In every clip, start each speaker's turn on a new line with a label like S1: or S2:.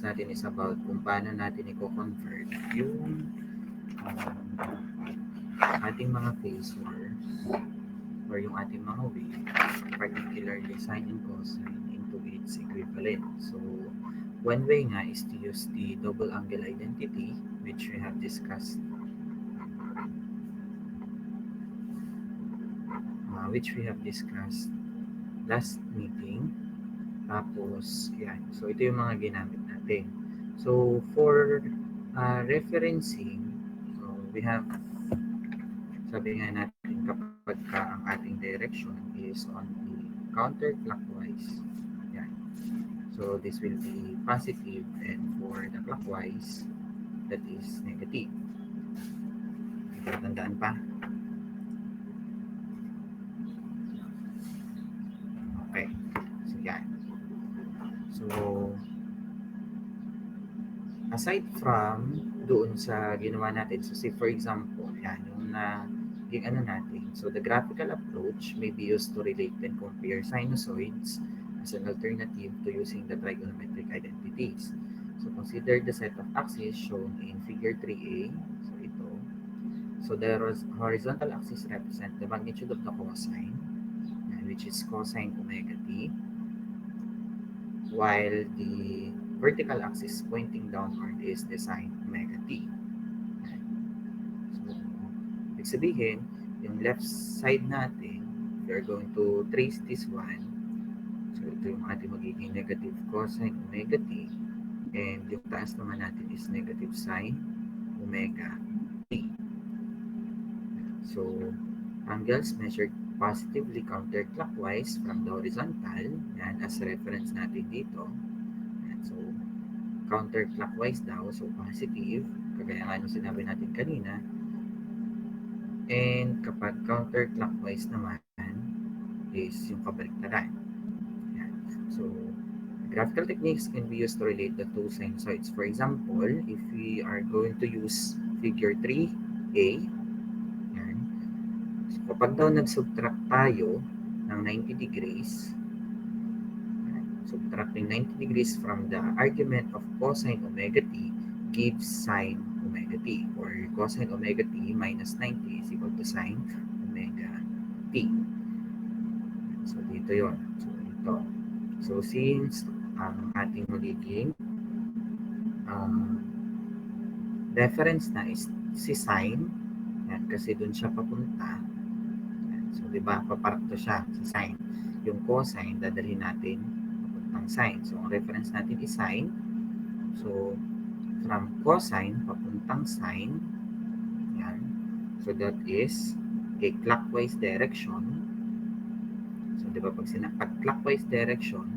S1: natin is about kung paano natin i-convert yung ating mga phasors or yung ating mga wave, particularly sine and cosine, into its equivalent. So, one way nga is to use the double angle identity, which we have discussed last meeting. Tapos, yan. So, ito yung mga ginamit natin. So, for referencing, so we have, sabi nga natin, kapag ka ang ating direction is on the counterclockwise. Yan. So, this will be positive, and for the clockwise, that is negative. Tandaan pa? Okay. So, yan. So, aside from doon sa ginawa natin, so say for example, yan, yung ano natin. So, the graphical approach may be used to relate and compare sinusoids as an alternative to using the trigonometric identities. So, consider the set of axes shown in figure 3a. So, ito. So, the horizontal axis represent the magnitude of the cosine, which is cosine omega t, while the vertical axis pointing downward is the sine omega t. So, ibig sabihin, yung left side natin, we are going to trace this one. So, ito yung ating magiging negative cosine omega t. And yung taas naman natin is negative sine omega t. So, angles measured positively counterclockwise from the horizontal. Yan, as reference natin dito. Yan, so, counterclockwise daw, so positive. Kagaya nga nung sinabi natin kanina. And kapag counterclockwise naman, is yung kabaliktaran. Yan. So, graphical techniques can be used to relate the two sinusoids. For example, if we are going to use figure 3a, yan. So, kapag daw nag-subtract tayo ng 90 degrees, yan, subtracting 90 degrees from the argument of cosine omega t gives sine omega t, or cosine omega t minus 90 is equal to sine omega t. So, dito yon. So, ito. So, since ang ating magiging reference na is si sine, yan, kasi dun siya papunta. Yan. So, di ba, paparto siya si sine. Yung cosine, dadalhin natin papuntang sine. So, ang reference natin is sine. So, from cosine papuntang sine, yan. So, that is a clockwise direction. So, di ba, pag clockwise direction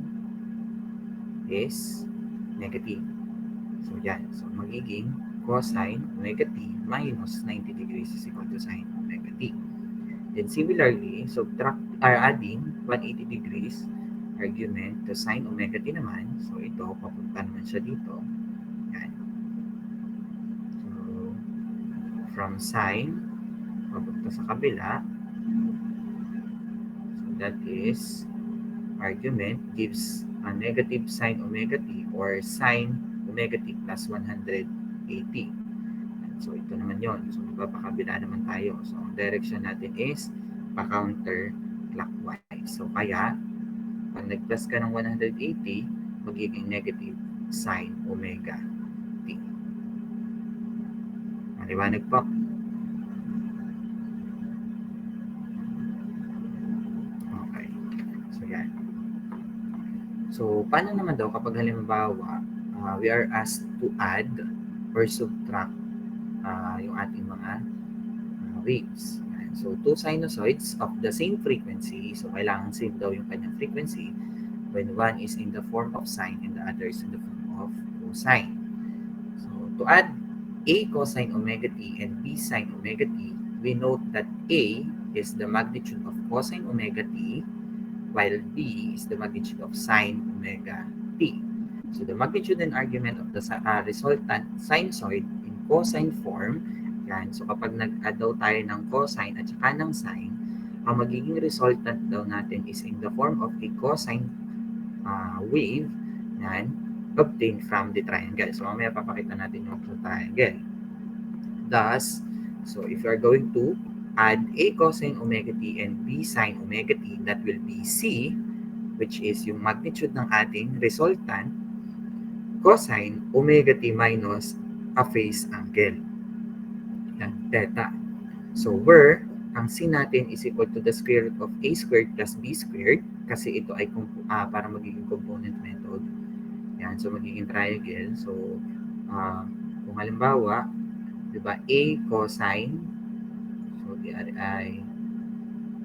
S1: is negative. So, yan. So, magiging cosine omega t minus 90 degrees is equal to sine omega t. Then, similarly, adding 180 degrees argument to sine omega t naman. So, ito, papunta naman siya dito. Yan. So, from sine, papunta sa kabila. So, that is argument gives a negative sine omega t, or sine omega t plus 180. So, ito naman yon. So, magpapakabila naman tayo. So, ang direction natin is pa-counterclockwise. So, kaya, pag nag-plus ka ng 180, magiging negative sine omega t. Maliwanag po. Okay. So, yan. So, paano naman daw kapag halimbawa, we are asked to add or subtract yung ating mga waves. So, two sinusoids of the same frequency. So, kailangan same daw yung kanyang frequency when one is in the form of sine and the other is in the form of cosine. So, to add a cosine omega t and b sine omega t, we note that a is the magnitude of cosine omega t, while b is the magnitude of sine omega t. So, the magnitude and argument of the resultant sinusoid in cosine form, yan. So, kapag nag-add daw tayo ng cosine at saka ng sine, ang magiging resultant daw natin is in the form of a cosine wave, yan. obtained from the triangle. So mamaya papakita natin yung triangle. Thus, so if you are going to add A cosine omega t and B sine omega t, that will be C, which is yung magnitude ng ating resultant, cosine omega t minus a phase angle. Yan, theta. So where ang C natin is equal to the square root of A squared plus B squared, kasi ito ay para magiging component method. Yan, so magiging triangle. So kung halimbawa, di ba, A cosine, so di ay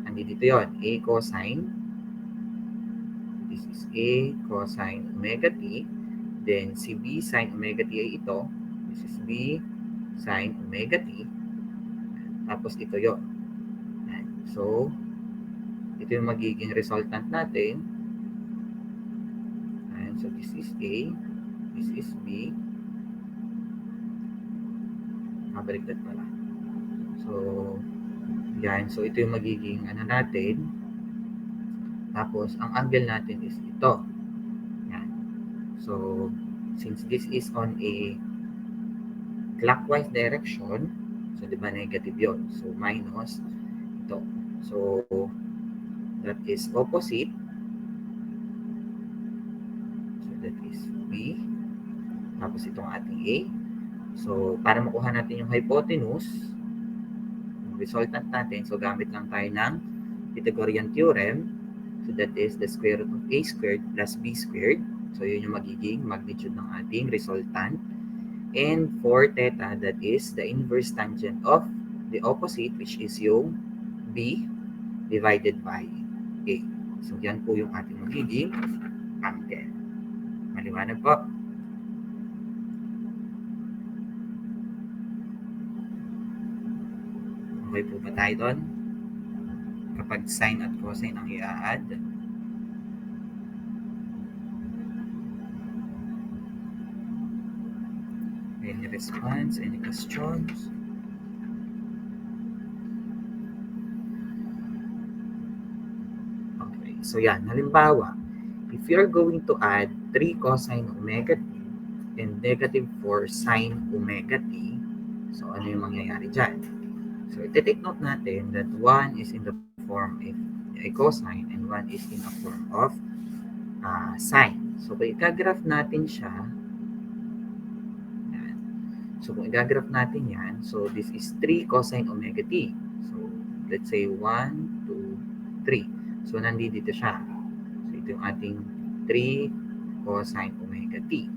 S1: andito yun, A cosine, this is A cosine omega t, then si B sine omega t ay ito, this is B sine omega t, tapos ito yun. So, ito yung magiging resultant natin. And so, this is A, this is B. Baliktad pala. So, yan. So, ito yung magiging natin. Tapos, ang angle natin is ito. Yan. So, since this is on a clockwise direction, so, di ba, negative yun. So, minus ito. So, that is opposite. So, that is B. Tapos, itong ating A. So, para makuha natin yung hypotenuse, yung resultant natin, so gamit lang tayo ng Pythagorean theorem. So, that is the square root of A squared plus B squared. So, yun yung magiging magnitude ng ating resultant. And for theta, that is the inverse tangent of the opposite, which is yung B divided by A. So, yan po yung ating magiging angle. Maliwanag po. Okay po ba tayo doon? Kapag sine at cosine ang i-add. Any response? Any questions? Okay. So yan. Halimbawa, if you're going to add 3 cosine omega t and negative 4 sine omega t, so ano yung mangyayari dyan? So, iti-take note natin that one is in the form of a cosine and one is in the form of sine. So, kung i-graph natin siya, yan. So, kung i-graph natin yan, so this is 3 cosine omega t. So, let's say 1, 2, 3. So, nandito siya. So, ito yung ating 3 cosine omega t.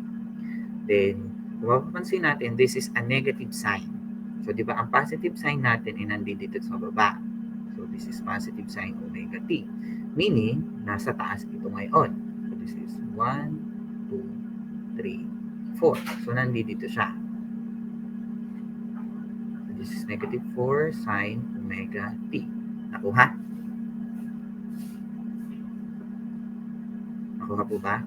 S1: Then, kung mapapansin natin, this is a negative sign. So, di ba, ang positive sign natin ay nandito sa baba. So, this is positive sign omega t. Meaning, nasa taas ito ngayon. So, this is 1, 2, 3, 4. So, nandito siya. So, this is negative 4 sine omega t. Nakuha? Nakuha po ba?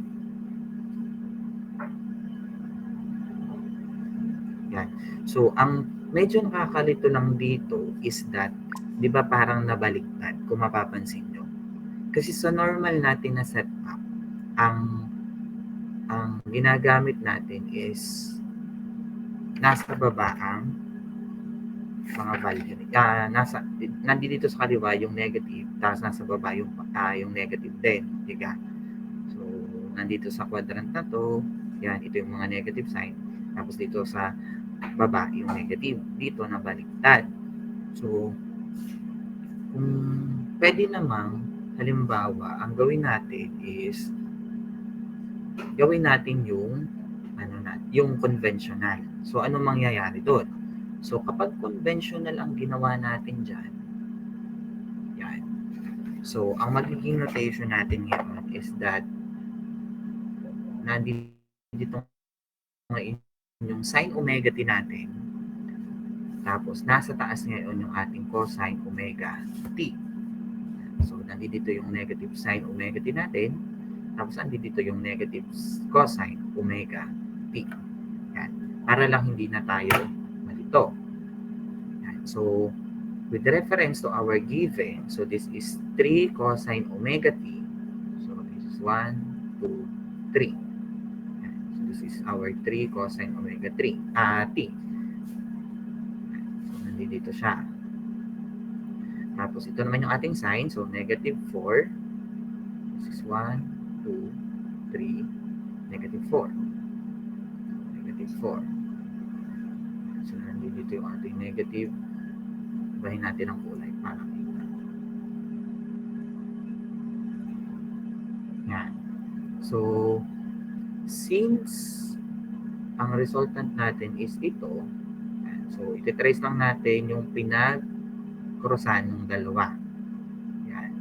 S1: Yan. So, ang medyo nakakalito lang dito is that, di ba parang nabaliktad, kung mapapansin nyo. Kasi sa normal natin na setup, ang ginagamit natin is nasa baba ang mga value. Nandito sa kaliwa yung negative, tapos nasa baba yung negative din. Diga? So, nandito sa quadrant na to, yan, ito yung mga negative sign. Tapos dito sa baba yung negative. Dito na baliktad. So, kung pwede namang, halimbawa, ang gawin natin is, gawin natin yung, yung conventional. So, ano mangyayari doon? So, kapag conventional ang ginawa natin dyan, yan. So, ang magiging notation natin ngayon is that, nandito ngayon yung sine omega t natin, tapos nasa taas ngayon yung ating cosine omega t. So, nandito yung negative sine omega t natin, tapos nandito yung negative cosine omega t. Yan. Para lang hindi na tayo malito. Yan. So, with reference to our given, so this is 3 cosine omega t. So, this is 1, 2, 3. is our 3 cosine omega 3. T. So, nandito siya. Tapos, ito naman yung ating sine. So, negative 4. This is 1, 2, 3, negative 4. Negative 4. So, nandito yung ating negative. Ibahin natin ang kulay para kita. Yan. So, since ang resultant natin is ito, so ititrace lang natin yung pinag-crossan ng dalawa. Yan.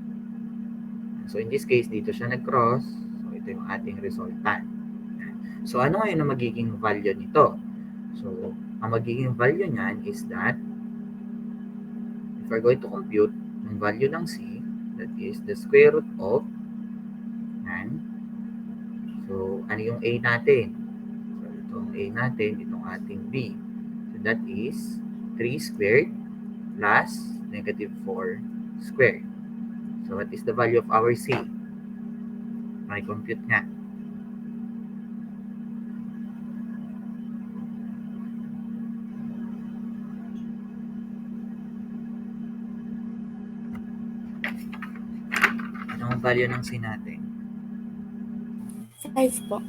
S1: So, in this case, dito siya nag-cross. So, ito yung ating resultant. Yan. So, ano ngayon ang magiging value nito? So, ang magiging value niyan is that if we're going to compute yung value ng C, that is the square root of, yan. So, ano yung A natin? So, itong A natin, itong ating B. So, that is 3 squared plus negative 4 squared. So, what is the value of our C? May compute nga. Ano ang value ng C natin?
S2: 5 po.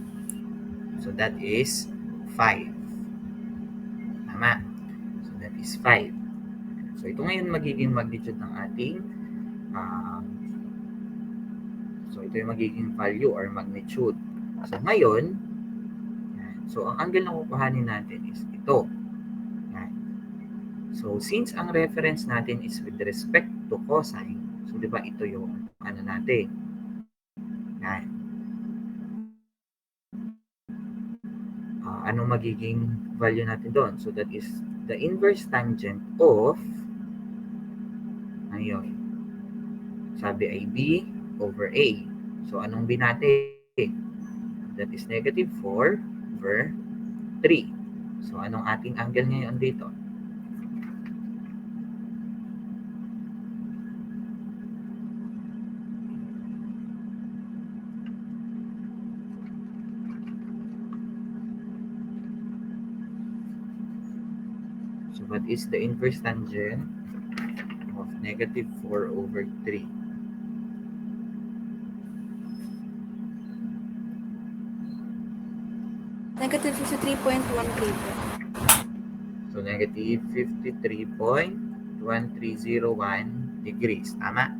S1: So, that is 5. Tama. So, that is 5. So, ito ngayon magiging magnitude ng ating so, ito yung magiging value or magnitude. So, ngayon, so, ang angle na kukuhanin natin is ito. Yan. So, since ang reference natin is with respect to cosine, so, di ba, ito yung ano natin. Yan. Anong magiging value natin doon? So, that is the inverse tangent of, ano yun? Sabi ay B over A. So, anong B natin? That is negative 4 over 3. So, anong ating angle ngayon dito? So, what is the inverse tangent of negative 4 over 3?
S2: Negative 53.13 po.
S1: So, negative 53.1301 degrees. Tama?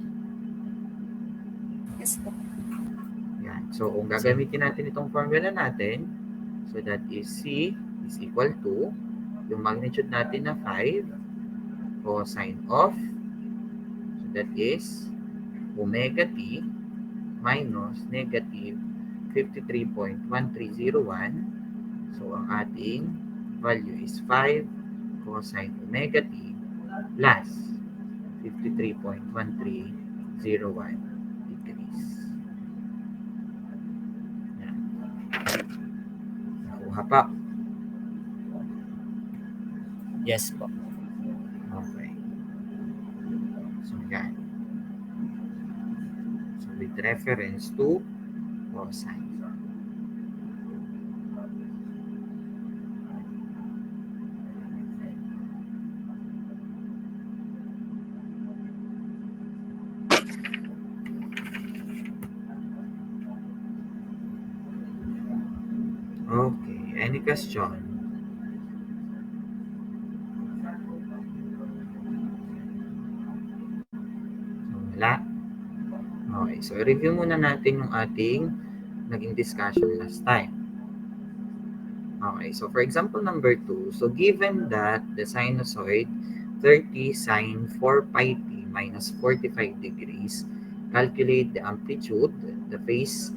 S2: Yes po.
S1: Yan. So, kung gagamitin natin itong formula natin, so that is C is equal to yung magnitude natin na 5 cosine of, so that is omega t minus negative 53.1301. So, ang ating value is 5 cosine omega t plus 53.1301 degrees. Yan. Nakuha pa.
S3: Yes po.
S1: Okay. So, yan. So, with reference to cosine. Okay. Any question? Wala? Okay. So, review muna natin yung ating naging discussion last time. Okay. So, for example, number 2. So, given that the sinusoid 30 sine 4 pi t minus 45 degrees, calculate the amplitude, the phase,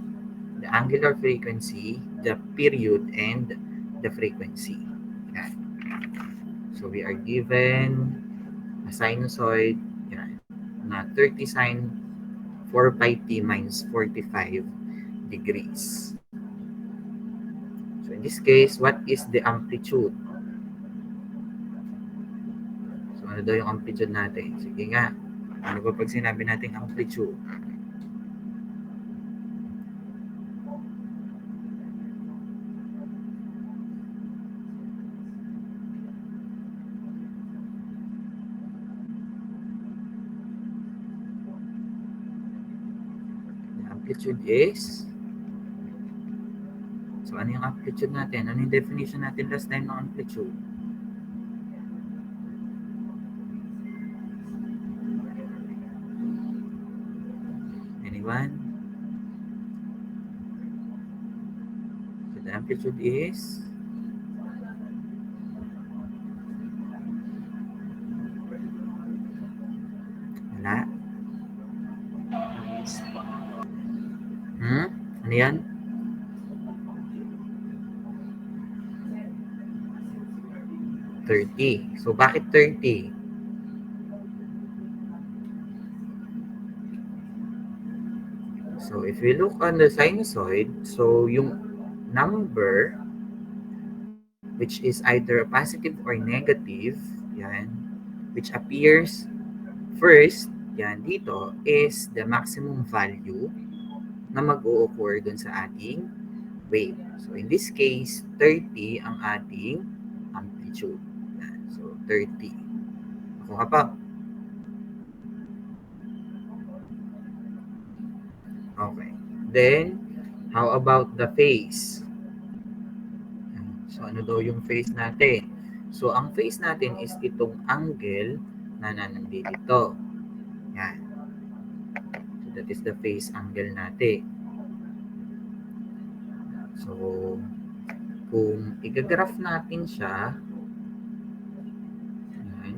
S1: the angular frequency, the period, and the frequency. Yan. So, we are given a sinusoid yan, na 30 sine 4 pi t minus 45 degrees. So, in this case, what is the amplitude? So, ano daw yung amplitude natin? Sige nga. Ano ba pag sinabi natin amplitude? amplitude is, so ano yung amplitude natin? Ano yung definition natin last time ng amplitude? Anyone? So the amplitude is wala. Ano yan? $30. So bakit 30? So if we look on the sinusoid, so yung number which is either positive or negative, yan, which appears first, yan, dito, is the maximum value na mag-o-occur dun sa ating wave. So, in this case, 30 ang ating amplitude. Yan. So, 30. Ako nga pa. Okay. Then, how about the phase? So, ano daw yung phase natin? So, ang phase natin is itong angle na nandito. Yan. So, that is the phase angle natin. So, kung i-graph natin siya, yan.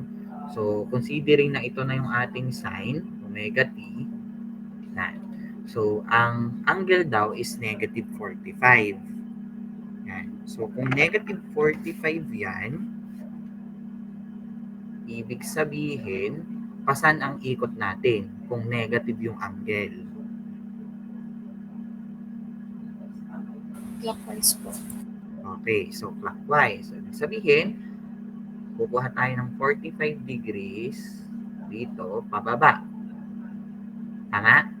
S1: So, considering na ito na yung ating sine, omega t, yan. So, ang angle daw is negative 45. Yan. So, kung negative 45 yan, ibig sabihin, pasan ang ikot natin kung negative yung angle.
S2: Clockwise po.
S1: Okay, so clockwise. So, ibig sabihin, kukuha tayo ng 45 degrees dito, pababa. Tama?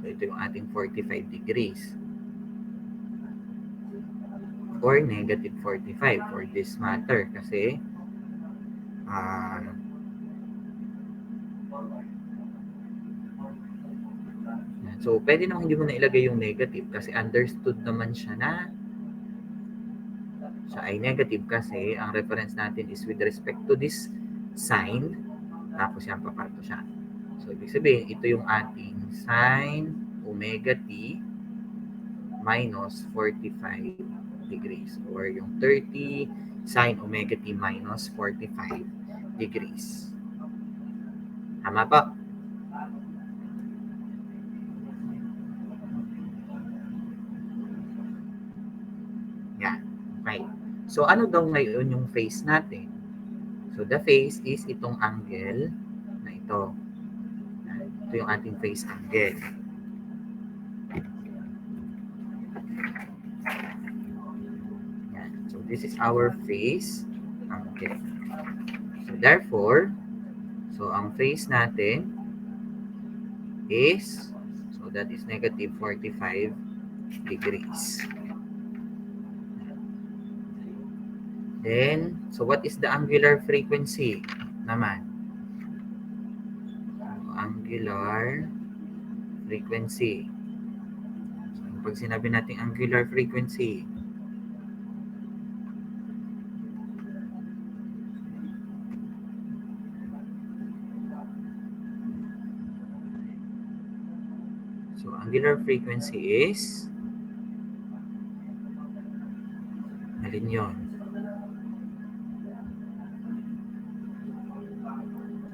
S1: So, ito yung ating 45 degrees. Or negative 45 for this matter. Kasi, so, pwede naman hindi mo na ilagay yung negative kasi understood naman siya na siya ay negative kasi ang reference natin is with respect to this sign, tapos yan paparto siya. So, ibig sabihin, ito yung ating sine omega t minus 45 degrees or yung 30 sine omega t minus 45 degrees. Tama pa? Yan. Okay. So, ano daw ngayon yung phase natin? So, the phase is itong angle na ito. Ito yung ating phase angle. Yan. So, this is our phase angle. So, therefore, so ang phase natin is, so that is negative 45 degrees. Then, so what is the angular frequency naman? So, angular frequency. So, pag sinabi natin angular frequency, so angular frequency is, alin yun?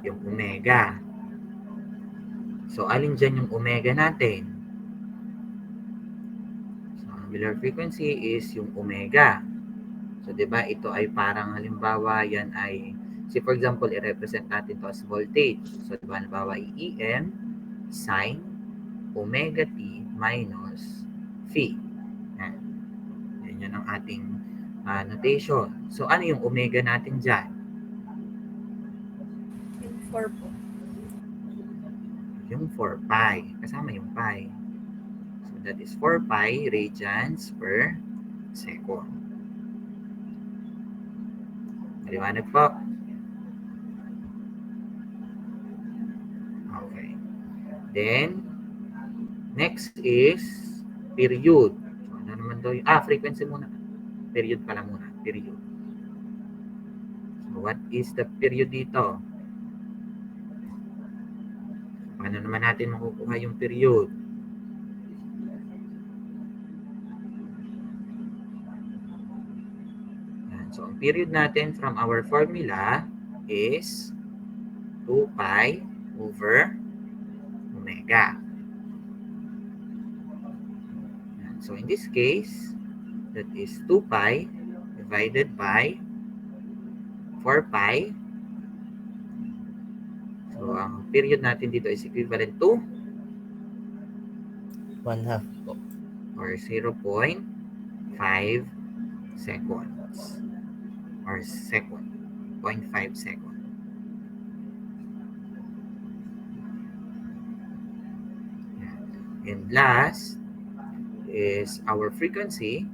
S1: Yung omega. So, alin dyan yung omega natin? So, angular frequency is yung omega. So, di ba, ito ay parang halimbawa, yan ay, say for example, i-represent natin to as voltage. So, di ba, halimbawa, EM sine omega t minus phi. Yan. Yan yun ang ating notation. So, ano yung omega natin dyan?
S2: Yung 4 po.
S1: Yung 4 pi. Kasama yung pi. So, that is 4 pi radians per second. Maliwanag po. Okay. Then, Next is period. So, ano naman daw yung, frequency muna. Period pala muna, period. So, what is the period dito? Paano naman natin makukuha yung period? Yan. So, ang period natin from our formula is 2 pi over omega. Yan. So, in this case, that is 2 pi divided by 4 pi. So, ang period natin dito is equivalent to
S3: 1/2 po.
S1: or 0.5 seconds or second, 0.5 second. And last is our frequency.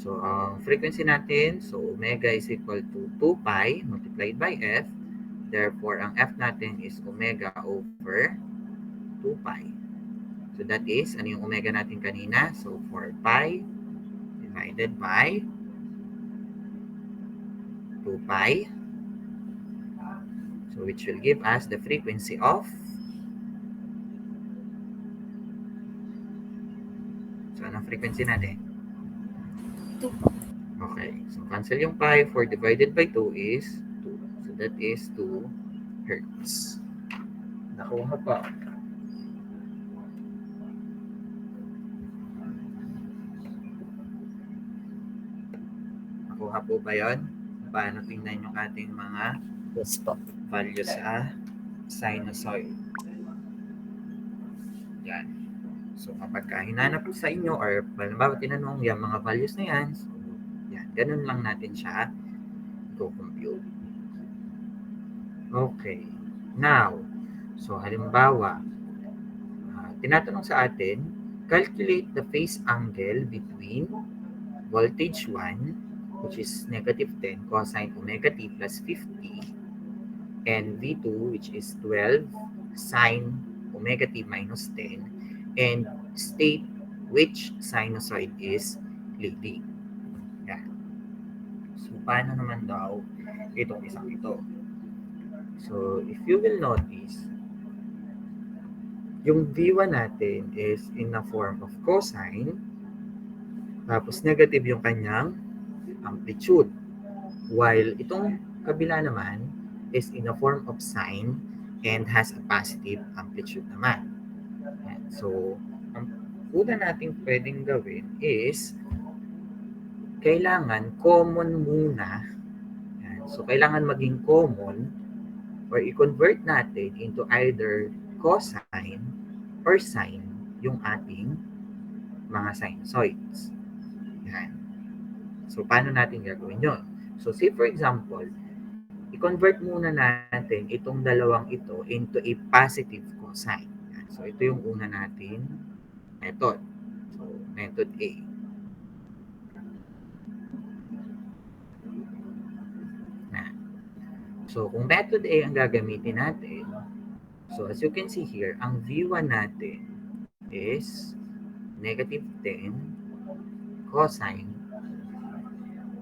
S1: So, ang frequency natin, so omega is equal to 2 pi multiplied by f. Therefore, ang f natin is omega over 2 pi. So, that is, ano yung omega natin kanina? So, 4 pi divided by 2 pi. So, which will give us the frequency of, so, anong frequency natin?
S2: 2 po.
S1: Okay. So, cancel yung pi. 4 divided by 2 is 2. So, that is 2 hertz. Nakuha pa. Nakuha po ba yun? Paano tingnan yung ating mga
S3: Yes po.
S1: values sa sinusoid? Yan. So, kapag hinanap sa inyo or halimbawa tinanong yung mga values na yan, so, yan, ganun lang natin siya i-compute. Okay. Now, so halimbawa, tinatanong sa atin, calculate the phase angle between voltage 1, which is negative 10 cosine omega t plus 50, and V2, which is 12 sine omega t minus 10, and state which sinusoid is leading. Yan. So, paano naman daw itong isang ito? So, if you will notice, yung V1 natin is in the form of cosine, tapos negative yung kanyang amplitude. While itong kabila naman is in the form of sine and has a positive amplitude naman. So, ang una natin pwedeng gawin is kailangan common muna. So, kailangan maging common or i-convert natin into either cosine or sine yung ating mga sinusoids. Yan. So, paano natin gagawin yun? So, say for example, i-convert muna natin itong dalawang ito into a positive cosine. Yan. So, ito yung una natin method. So, method A. Yan. So, kung method A ang gagamitin natin, so as you can see here, ang V1 natin is negative 10 cosine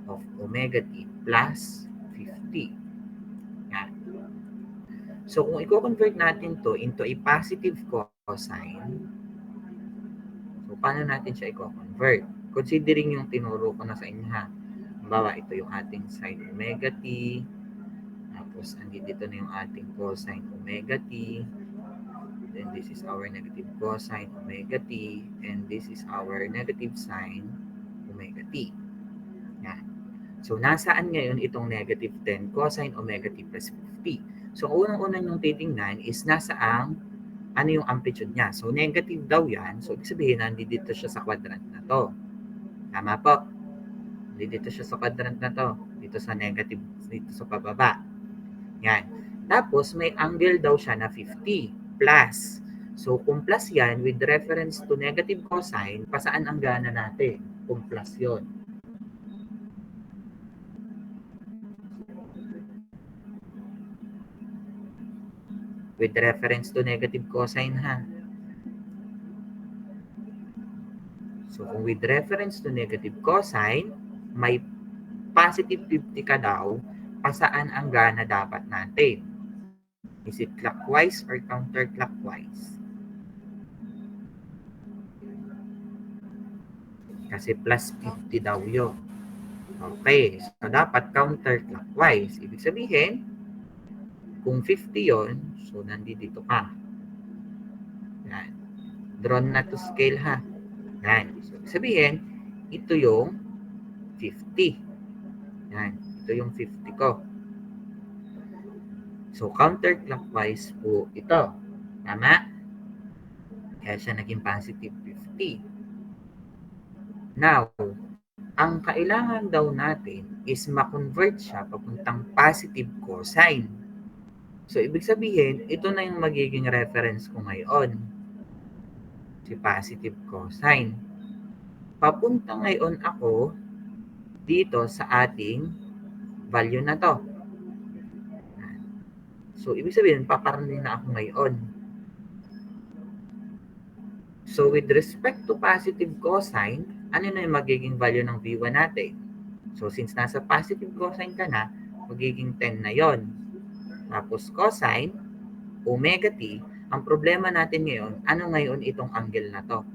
S1: of omega t plus 50. Yan. So, kung i-convert natin to into a positive cosine, so, paano natin siya i-convert? Considering yung tinuro ko na sa inyo ha. Halimbawa, ito yung ating sine omega t, tapos andito na yung ating cosine omega t, then this is our negative cosine omega t, and this is our negative sine omega t. Yan. So, nasaan ngayon itong negative 10 cosine omega t plus 50? So, unang-unang yung titingnan is nasaang ano yung amplitude niya. So, negative daw yan. So, ibig sabihin, nandito siya sa quadrant na to. Tama po. Nandito siya sa quadrant na to. Dito sa negative, dito sa pababa. Yan. Tapos, may angle daw siya na 50 plus. So, kung plus yan, with reference to negative cosine, pasaan ang gana natin? Kung plus yun. with reference to negative cosine ha. So kung with reference to negative cosine, may positive 50 ka daw, pasaan ang gana dapat natin? Is it clockwise or counterclockwise? Kasi plus 50 daw yun. Okay, so dapat counterclockwise. Ibig sabihin, kung 50 yon, so nandito ka. Yan. Drawn na to scale ha. Yan. So, ibig sabihin, ito yung 50. Yan. Ito yung 50 ko. So, counterclockwise po ito. Tama? Kaya siya naging positive 50. Now, ang kailangan daw natin is ma-convert siya papuntang positive cosine. So, ibig sabihin, ito na yung magiging reference ko ngayon. Si positive cosine. Papunta ngayon ako dito sa ating value na to. So, ibig sabihin, paparating na ako ngayon. So, with respect to positive cosine, ano na yung magiging value ng V1 natin? So, since nasa positive cosine ka na, magiging 10 na yon. Tapos cosine, omega t, ang problema natin ngayon, ano ngayon itong angle na to?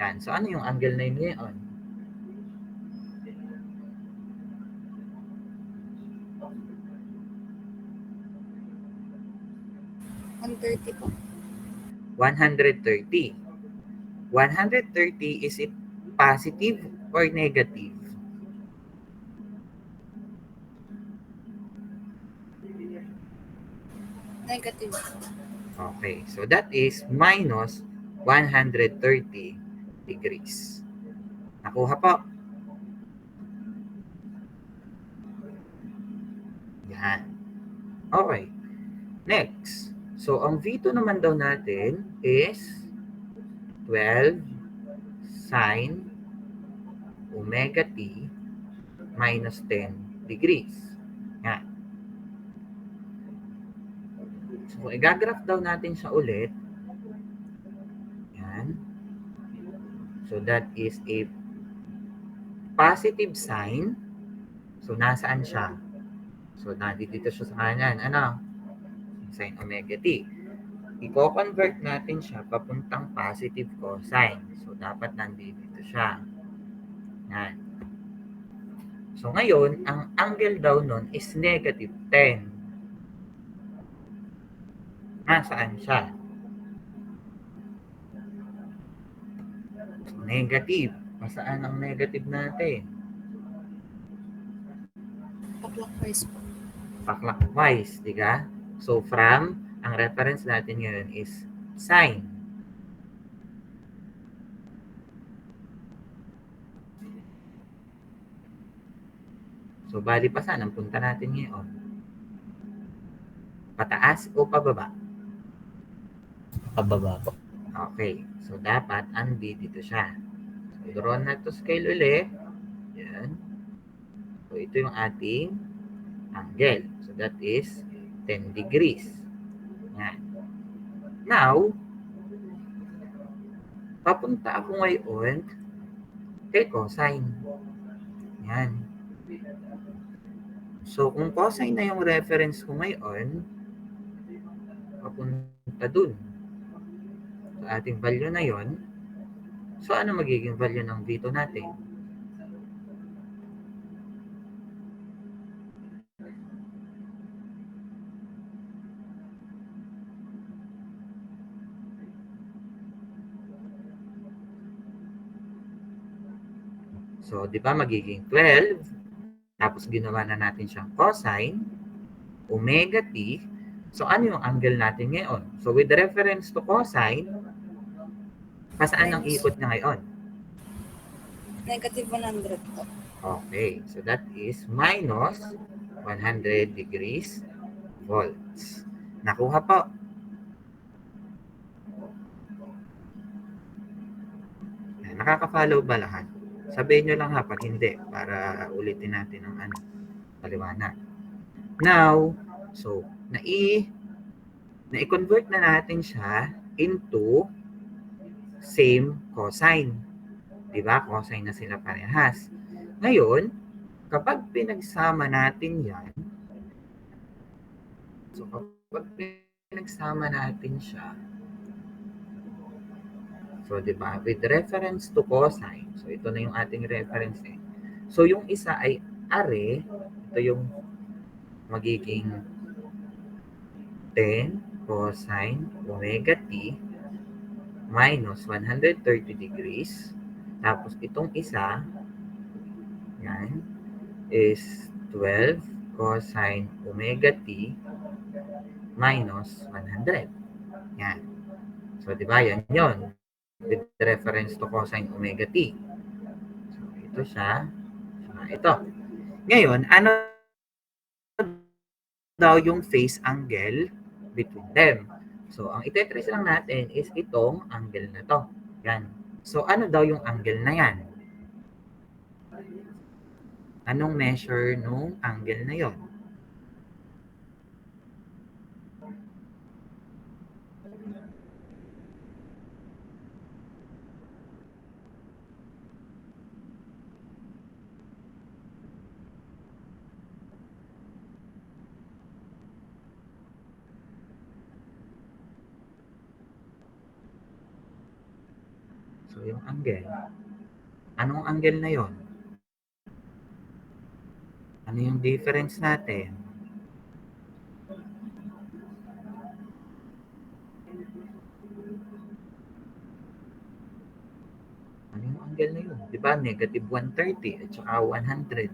S1: Yan. So, ano yung angle na yun ngayon?
S2: po.
S1: 130. 130, is it positive or negative?
S2: Negative.
S1: Okay, so that is minus 130 degrees. Nakuha po? Yan. Okay. Next. So, ang V2 naman daw natin is 12 sine omega t minus 10 degrees. Yan. So, kung i-graph daw natin siya ulit, yan. So, that is a positive sign. So, nasaan siya? So, nandito siya sa kanan. Ano? Sin omega t. I-convert natin siya papuntang positive cosine. So, dapat nandito siya. Yan. So, ngayon, ang angle daw nun is negative 10. Nasaan siya? So, negative. Masaan ang negative natin?
S2: Pa-clockwise po.
S1: Pa-clockwise, di ka? So, from, ang reference natin ngayon is sine. So, bali pa saan ang punta natin ngayon? Pataas o pababa?
S3: Pababa po.
S1: Okay. So, dapat dito siya. So, draw na to scale ulit. Yan. So, ito yung ating angle. So, that is 10 degrees. Yan. Now, papunta ako ngayon kay cosine. Yan. So, kung cosine na yung reference ko ngayon, papunta dun. Sa ating value na yon. So, ano magiging value ng V2 natin? So, di ba magiging 12, tapos ginawa na natin siyang cosine, omega t. So, ano yung angle natin ngayon? So, with reference to cosine, pasaan ang ikot niya ngayon?
S2: Negative 100 po.
S1: Okay, so that is minus 100 degrees volts. Nakuha po. Nakaka-follow ba lahat? Sabihin nyo lang ha pag hindi para ulitin natin ang paliwanag. Now, so, na i-convert na natin siya into same cosine. Diba? Cosine na sila parehas. Ngayon, kapag pinagsama natin yan, so kapag pinagsama natin siya, so diba, with reference to cosine, so ito na yung ating reference eh. So yung isa ay are, ito yung magiging 10 cosine omega t minus 130 degrees. Tapos itong isa, yan, is 12 cosine omega t minus 100. Yan. So, di ba? Yan yun. With reference to cosine omega t. So, ito siya. Ito. Ngayon, ano daw yung phase angle between them? So, ang itetrace lang natin is itong angle na to. Yan. So, ano daw yung angle na yan? Anong measure nung angle na yon? So, yung angle. Anong angle na yon? Ano yung difference natin? Ano yung angle na yun? Di ba? Negative 130 at saka 100.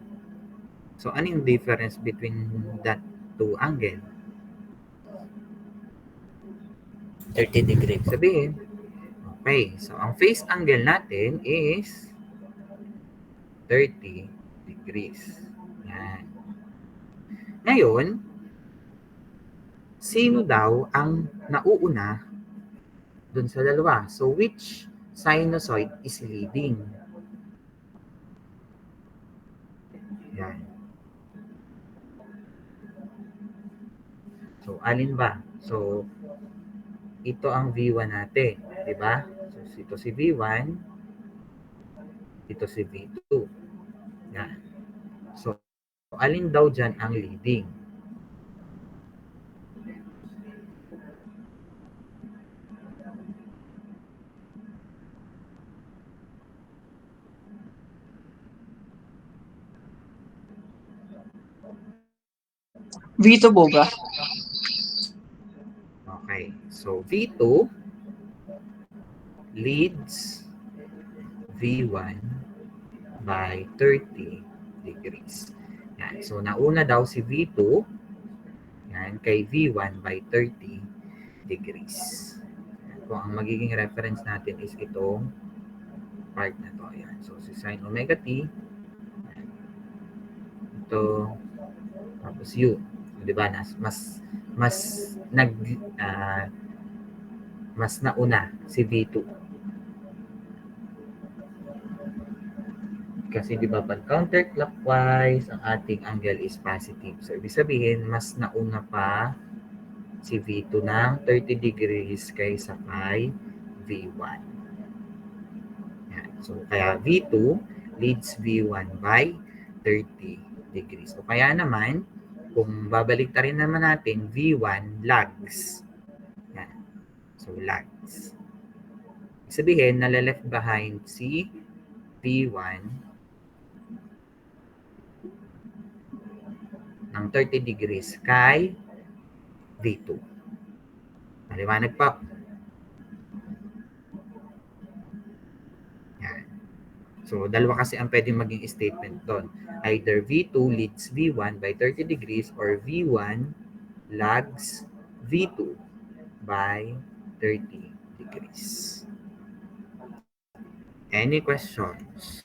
S1: So, ano yung difference between that two angle?
S3: 30 degree po.
S1: Sabihin, okay. So, ang phase angle natin is 30 degrees. Yan. Ngayon, sino daw ang nauuna dun sa dalawa? So, which sinusoid is leading? Yan. So, alin ba? So, ito ang V1 natin. Diba? So, ito si V1, ito si V2. Yan. So, alin daw dyan ang leading?
S4: Vito Boga.
S1: Okay. So, V2 leads V1 by 30 degrees. Yan. So, nauna daw si V2 yan, kay V1 by 30 degrees. Yan. Kung ang magiging reference natin is itong part na to. Yan. So, si sin omega t, yan. Ito, tapos U. Di ba? Mas nag mas nauna si V2. Kasi di ba pag counterclockwise, ang ating angle is positive. So, ibig sabihin, mas nauna pa si V2 ng 30 degrees kaysa kay V1. Yan. So, kaya V2 leads V1 by 30 degrees. So, kaya naman, kung babalik rin naman natin, V1 lags. Yan. So, lags. Ibig sabihin, naleleft behind si V1 ng 30 degrees kay V2. Maliwanag pa. Yan. So, dalawa kasi ang pwedeng maging statement doon. Either V2 leads V1 by 30 degrees or V1 lags V2 by 30 degrees. Any questions?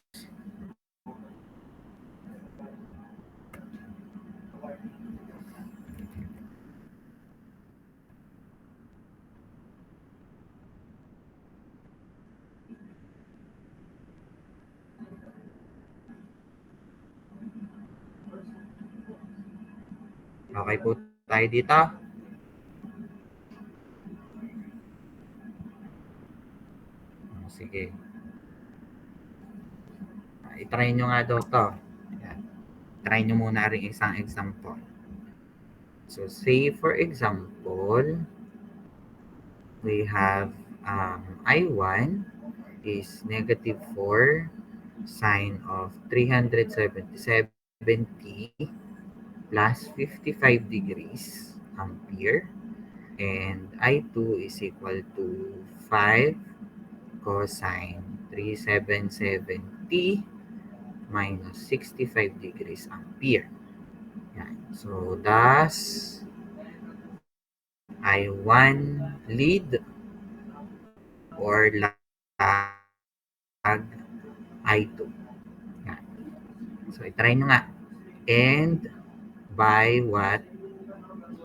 S1: Okay po tayo dito. Sige. I-try nyo nga daw to. Yan. Try nyo muna rin isang example. So, say for example, we have I1 is negative 4 sine of 377t plus 55 degrees ampere, and I2 is equal to 5 cosine 377t minus 65 degrees ampere. Yan. So, thus, I1 lead or lag I2. Yan. So, itry nyo nga. And by what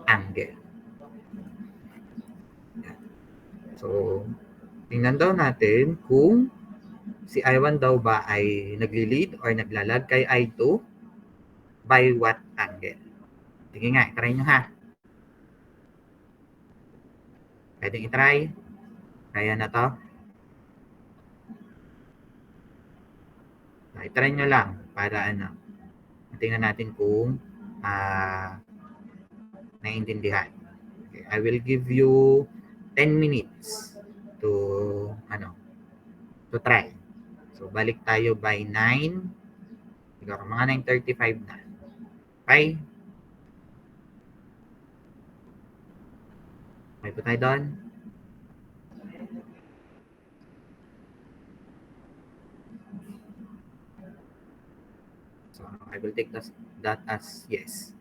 S1: angle? Yan. So, tingnan daw natin kung si I1 daw ba ay nagli-lead or naglalag kay I2 by what angle. Sige nga, itry nyo ha. Pwedeng itry. Kaya na to. Itry nyo lang para ano. Tingnan natin kung naiintindihan. Okay, I will give you 10 minutes to to try. So balik tayo by 9. Siguro mga 9:35 na. Okay? May po tayo doon. So I will take that as yes.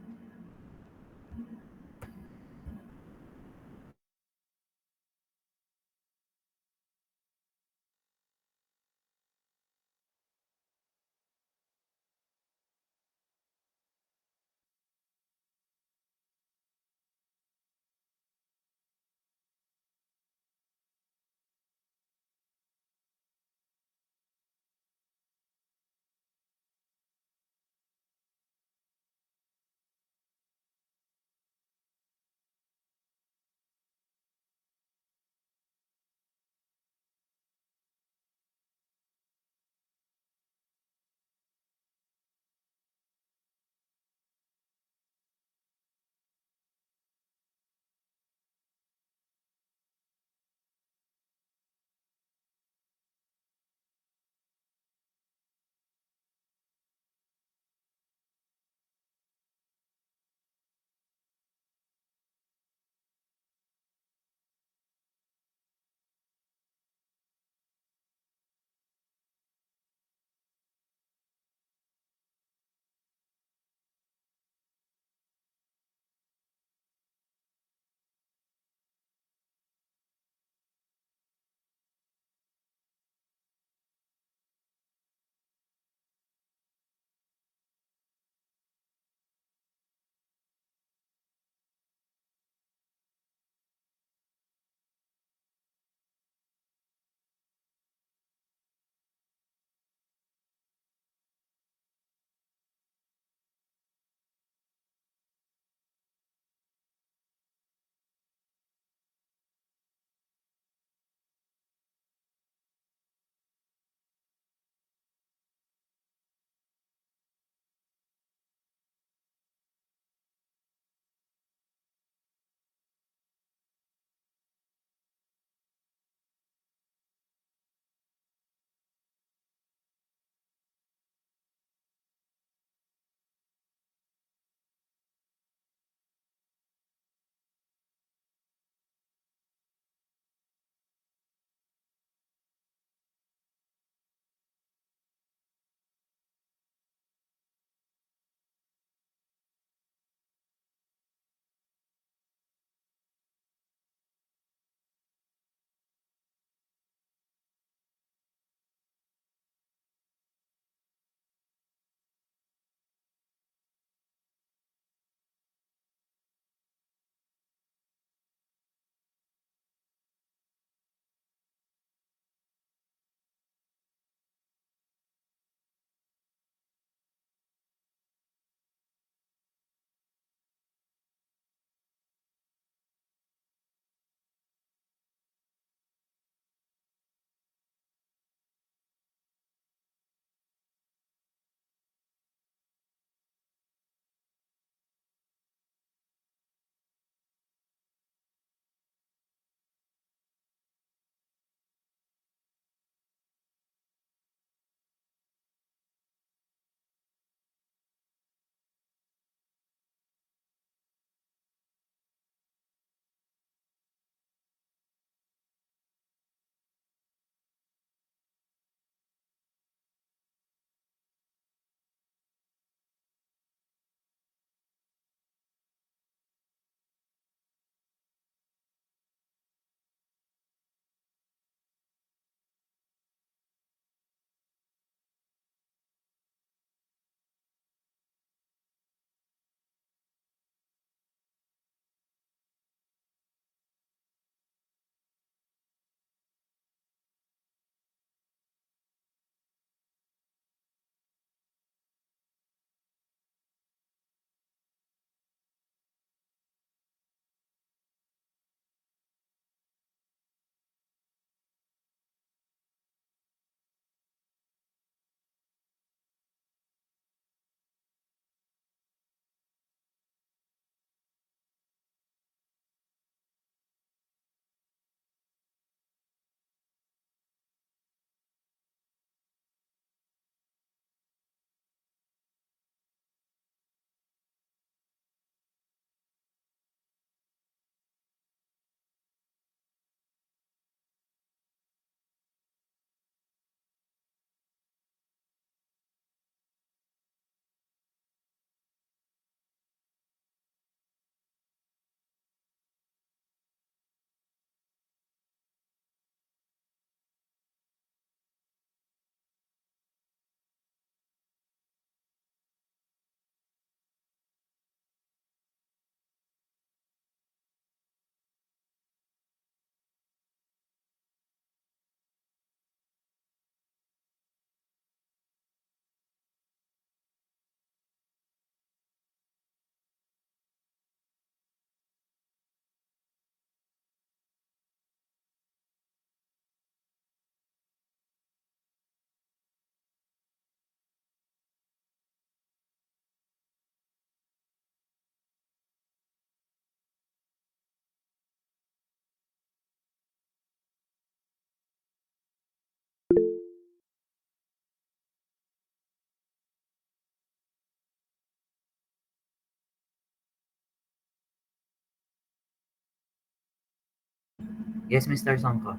S1: Yes, Mr. Songko.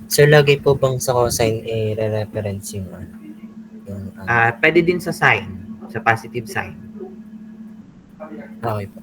S3: Sir, lagi po bang sa cosine i-reference yung ano? Yung
S1: Pwede din sa sign, sa positive sign.
S3: okay po.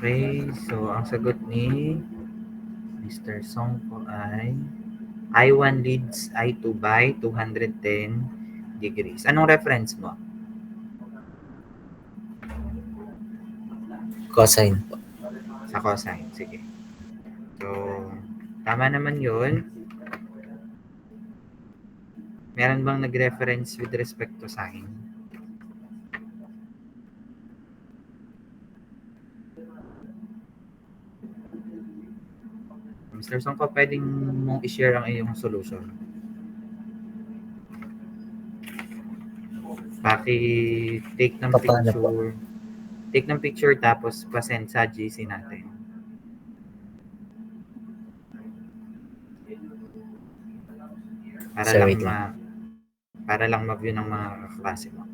S1: Okay, so ang sagot ni Mr. Songko ay I1 leads I2 by 210 degrees. Anong reference mo?
S3: Cosine po.
S1: Sa cosine. Sige. So, tama naman yun. Meron bang nag-reference with respect to sine? Mr. Songko, pwedeng mong i-share ang iyong solution. Take ng
S3: Paano po?
S1: picture. Take ng picture tapos pasend sa GC natin. Para
S3: Sir,
S1: lang
S3: wait lang.
S1: para lang ma-view ng mga kaklase mo.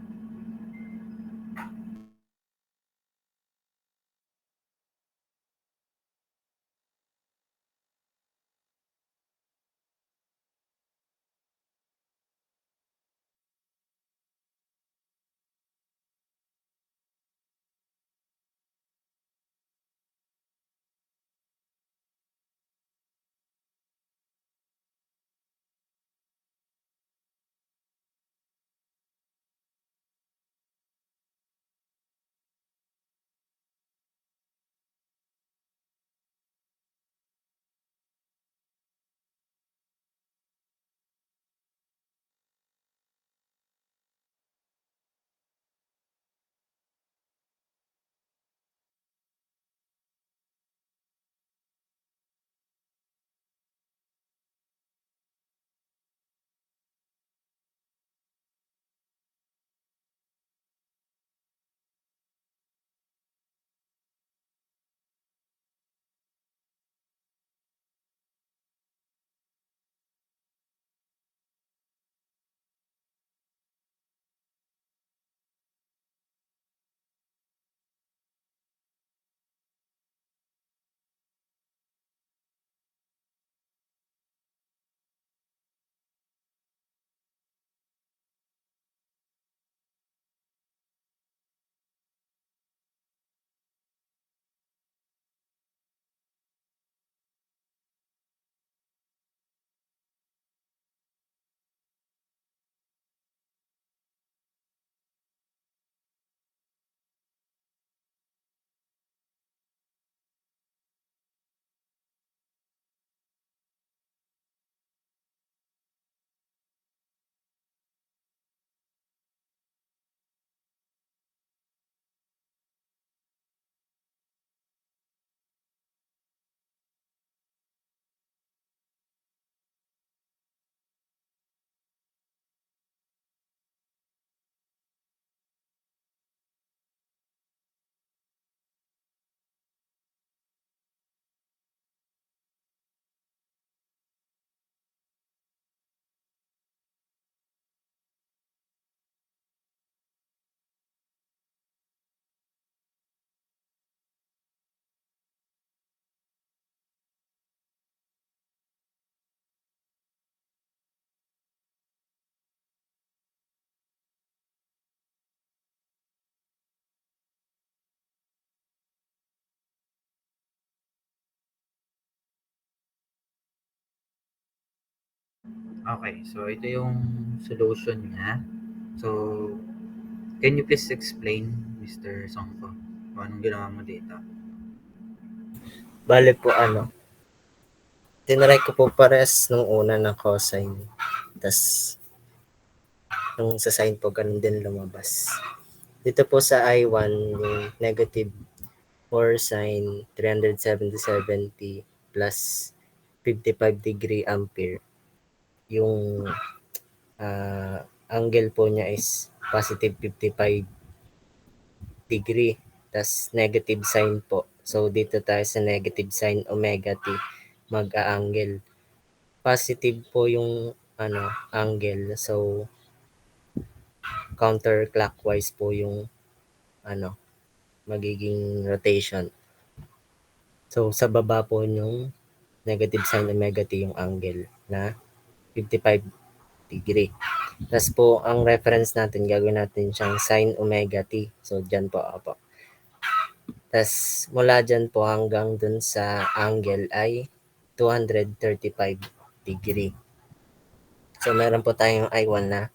S1: Okay, so ito yung solution niya. So, can you please explain, Mr. Songko, kung anong ginawa mo dito?
S3: Bale po tinry ko po pares nung una ng cosine. Tas nung sa sine po, ganun din lumabas. Dito po sa I1, yung negative 4 sine 370 plus 55 degree ampere. Yung angle po niya is positive 55 degree. Tas negative sign po. So, dito tayo sa negative sign omega t. Mag-a-angle. Positive po yung angle. So, counterclockwise po yung magiging rotation. So, sa baba po yung negative sign omega t yung angle na 55 degree. Tapos po, ang reference natin, gagawin natin siyang sin omega t. So, dyan po ako po. Tapos, mula dyan po hanggang dun sa angle ay 235 degree. So, meron po tayong I1 na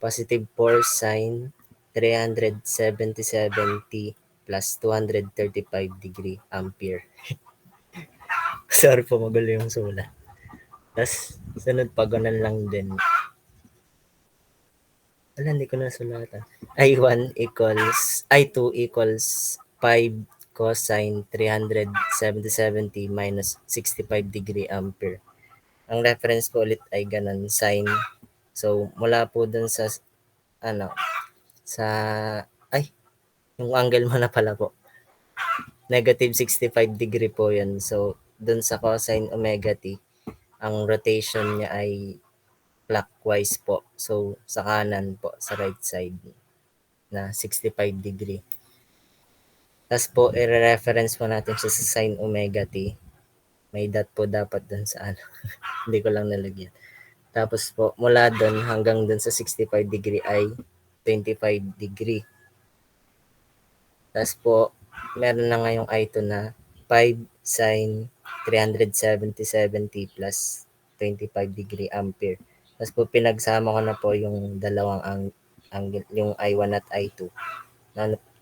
S3: positive 4 sin 370 plus 235 degree ampere. Sorry po, magulo yung sulat. Tapos, sunod pa, ganun lang din. Wala, hindi ko na sulatan. I1 equals, I2 equals 5 cosine 370 minus 65 degree ampere. Ang reference ko ulit ay ganun, sine. So, mula po dun sa, sa, yung angle mo na pala po. Negative 65 degree po yun. So, dun sa cosine omega t, ang rotation niya ay clockwise po. So, sa kanan po, sa right side na 65 degree. Tapos po, i-reference po natin siya sa sin omega t. May dot po dapat dun sa Hindi ko lang nalagyan. Tapos po, mula dun hanggang dun sa 65 degree ay 25 degree. Tapos po, meron na ngayong I2 na 5 sin 370 plus 25 degree ampere. Tapos po, pinagsama ko na po yung dalawang angle, yung I1 at I2.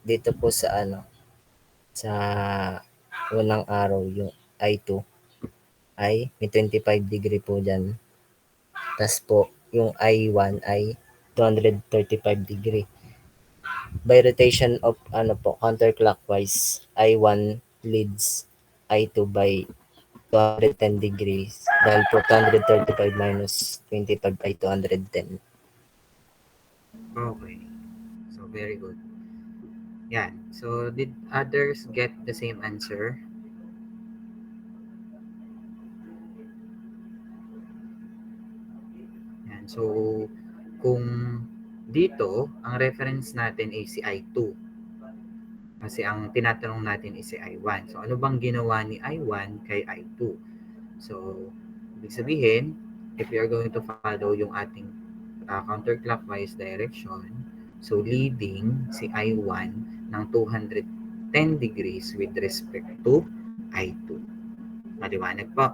S3: Dito po sa sa unang araw, yung I2 ay may 25 degree po dyan. Tapos po, yung I1 ay 235 degree. By rotation of counterclockwise, I1 leads I2 by 210 degrees. Dahil po 235 minus 25 ay 210.
S1: Okay. So, very good. Yan. So, did others get the same answer? Yan. So, kung dito, ang reference natin ay si I2. Kasi ang tinatanong natin is si I1. So, ano bang ginawa ni I1 kay I2? So, ibig sabihin, if we are going to follow yung ating counterclockwise direction, so leading si I1 ng 210 degrees with respect to I2. Maliwanag po.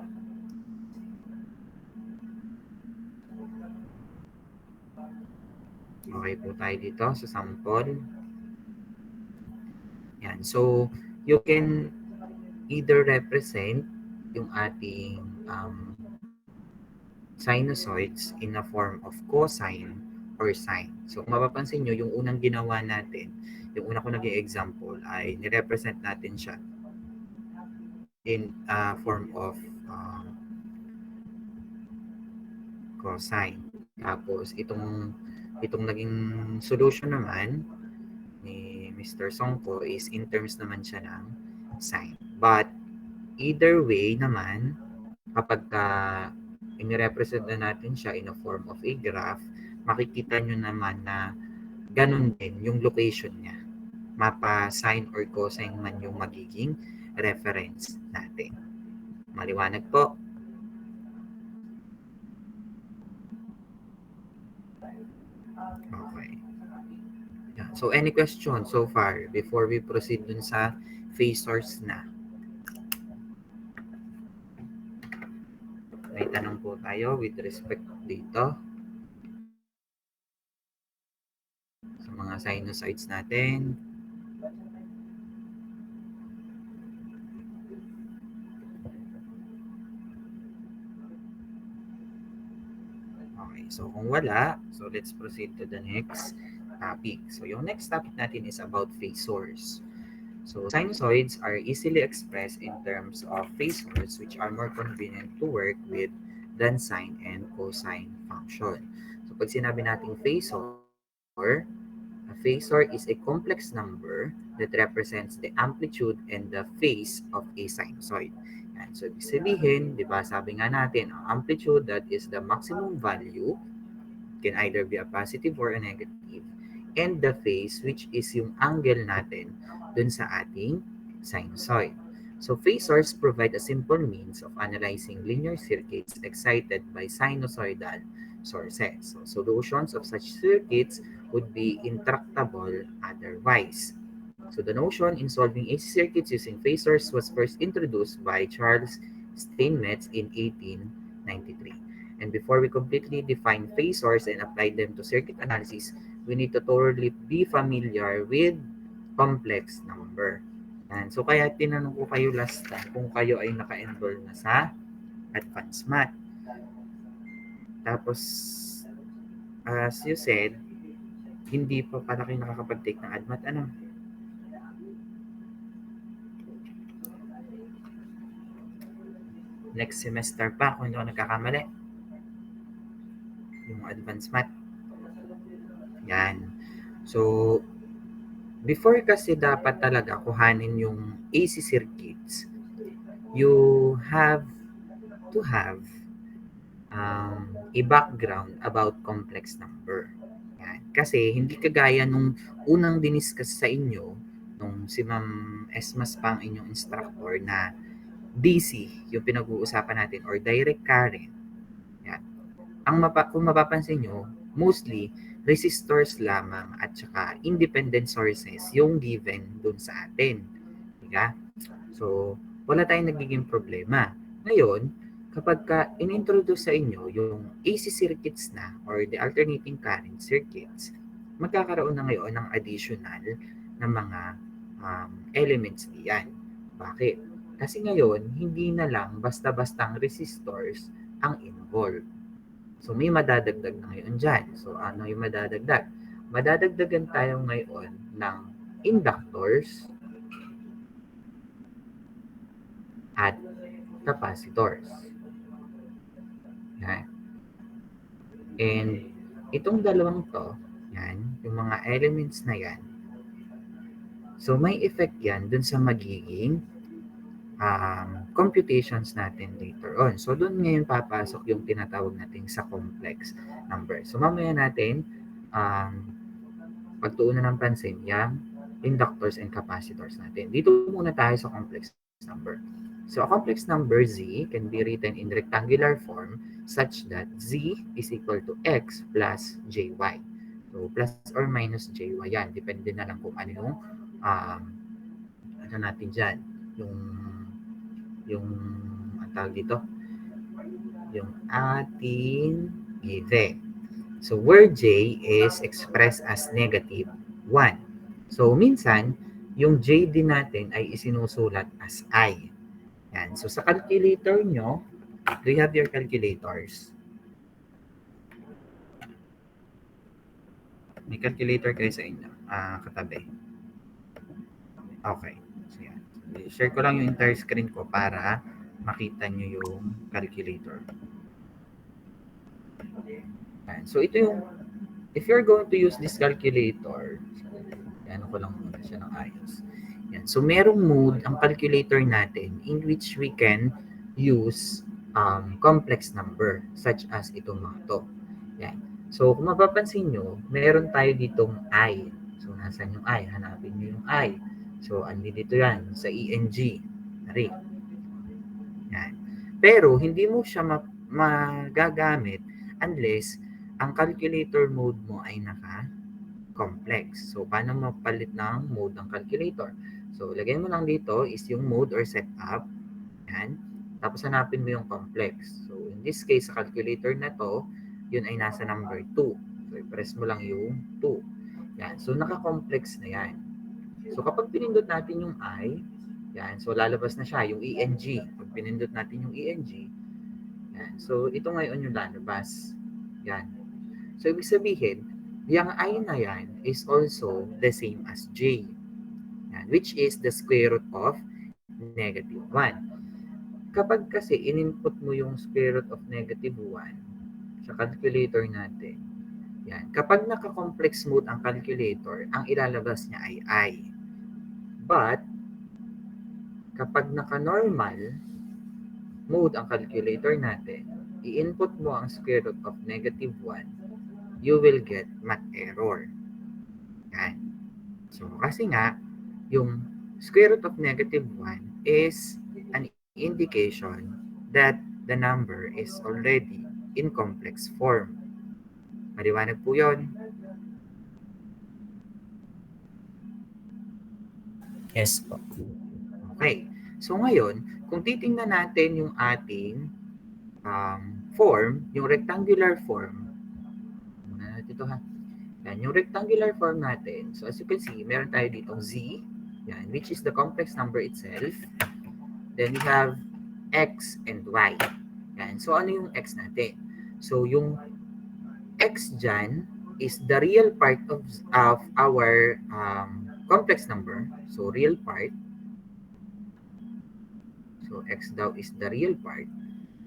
S1: Okay po tayo dito sa sample. Yan. So, you can either represent yung ating sinusoids in a form of cosine or sine. So, kung mapapansin nyo, yung unang ginawa natin, yung una ko naging example ay nirepresent natin siya in a form of cosine. Tapos, itong naging solution naman ni Mr. Songko is in terms naman siya ng sine. But, either way naman, kapag inirepresent na natin siya in a form of a graph, makikita nyo naman na ganun din yung location niya. Mapa sine or cosine man yung magiging reference natin. Maliwanag po. Okay. Yeah. So, any questions so far before we proceed dun sa phasors na? May tanong po tayo with respect dito sa mga sinusoids natin. Okay, so kung wala, so let's proceed to the next topic. So yung next topic natin is about phasors. So sinusoids are easily expressed in terms of phasors, which are more convenient to work with than sine and cosine function. So pag sinabi nating phasor, a phasor is a complex number that represents the amplitude and the phase of a sinusoid. And so ibig sabihin, di ba, sabi nga natin, ang amplitude, that is the maximum value, can either be a positive or a negative, and the phase, which is yung angle natin dun sa ating sinusoid. So phasors provide a simple means of analyzing linear circuits excited by sinusoidal sources. So solutions of such circuits would be intractable otherwise. So the notion in solving AC circuits using phasors was first introduced by Charles Steinmetz in 1893. And before we completely define phasors and apply them to circuit analysis, we need to thoroughly be familiar with complex number. And so kaya tinanong ko kayo last time kung kayo ay naka-enroll na sa advanced math. Tapos, as you said, hindi pa pala kayo nakakapag-take ng admat. Ano? Next semester pa kung hindi ako nagkakamali. Yung advanced math. Yan. So, before kasi dapat talaga kuhanin yung AC circuits, you have to have a background about complex number. Yan. Kasi hindi kagaya nung unang diniscuss sa inyo, nung si Ma'am Esmas pa ang inyong instructor na DC yung pinag-uusapan natin or direct current. Yan. Kung mapapansin nyo, mostly resistors lamang at saka independent sources yung given dun sa atin. Diba? So, wala tayong nagiging problema. Ngayon, kapag in-introduce sa inyo yung AC circuits na or the alternating current circuits, magkakaroon na ngayon ng additional na mga elements diyan. Bakit? Kasi ngayon, hindi na lang basta-bastang resistors ang involved. So, may madadagdag na ngayon dyan. So, ano yung madadagdag? Madadagdagan tayo ngayon ng inductors at capacitors. Yan. And itong dalawang to, yan, yung mga elements na yan, so may effect yan dun sa magiging computations natin later on. So doon ngayon papasok yung tinatawag natin sa complex number. So mamaya natin pagtuunan ng pansin yung inductors and capacitors natin. Dito muna tayo sa complex number. So a complex number Z can be written in rectangular form such that Z is equal to X plus JY. So plus or minus JY yan. Depende na lang kung ano yung ano natin dyan. Yung ang tawag dito, yung ating given. So where J is expressed as negative 1. So minsan, yung J din natin ay isinusulat as I. Yan. So sa calculator nyo, do you have your calculators? May calculator kayo sa inyo, katabi. Okay. So yan. Share ko lang yung entire screen ko para makita nyo yung calculator. Yan. So ito yung, if you're going to use this calculator, ano ko lang muna siya ng ayos. Yan. So merong mode ang calculator natin in which we can use complex number such as itong mga to. Yan. So kung mapapansin nyo, meron tayo ditong I. So nasan yung I? Hanapin nyo yung I. So andi dito yan sa ENG. Nari. Yan. Pero hindi mo siya magagamit unless ang calculator mode mo ay naka-complex. So, paano mapalit ng mode ng calculator? So, lagay mo lang dito is yung mode or setup. Yan. Tapos, hanapin mo yung complex. So, in this case, sa calculator na to, yun ay nasa number 2. So, i-press mo lang yung 2. Yan. So, naka-complex na yan. So, kapag pinindot natin yung I, yan. So, lalabas na siya, yung ENG. Pag pinindot natin yung ENG, yan. So, ito ngayon yung lalabas. Yan. So, ibig sabihin, yung I na yan is also the same as J. Yan. Which is the square root of negative 1. Kapag kasi in-input mo yung square root of negative 1 sa calculator natin, yan. Kapag naka-complex mode ang calculator, ang ilalabas niya ay I. But, kapag naka-normal mode ang calculator natin, i-input mo ang square root of negative 1, you will get math error. Yan. So, kasi nga, yung square root of negative 1 is an indication that the number is already in complex form. Maliwanag po yun.
S3: Yes po.
S1: Okay. So ngayon, kung titingnan natin yung ating form, yung rectangular form, muna natin ito ha. Yan, yung rectangular form natin. So as you can see, meron tayo dito Z, yan, which is the complex number itself. Then we have X and Y. Yan. So ano yung X natin? So yung X dyan is the real part of our complex number. So real part. So X daw is the real part,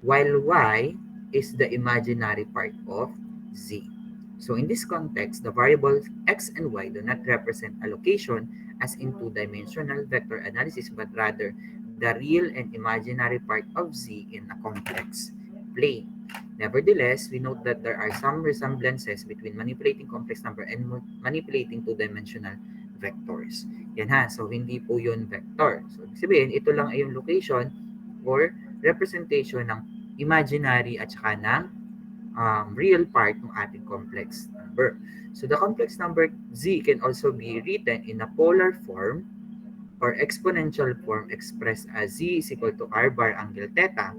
S1: while Y is the imaginary part of Z. So in this context, the variables X and Y do not represent a location as in two-dimensional vector analysis, but rather the real and imaginary part of Z in a complex plane. Nevertheless, we note that there are some resemblances between manipulating complex number and manipulating two-dimensional vectors. Yan ha, so hindi po yun vector. So, ibig sabihin, ito lang ay yung location or representation ng imaginary at saka ng real part ng ating complex number. So, the complex number Z can also be written in a polar form or exponential form expressed as Z is equal to R bar angle theta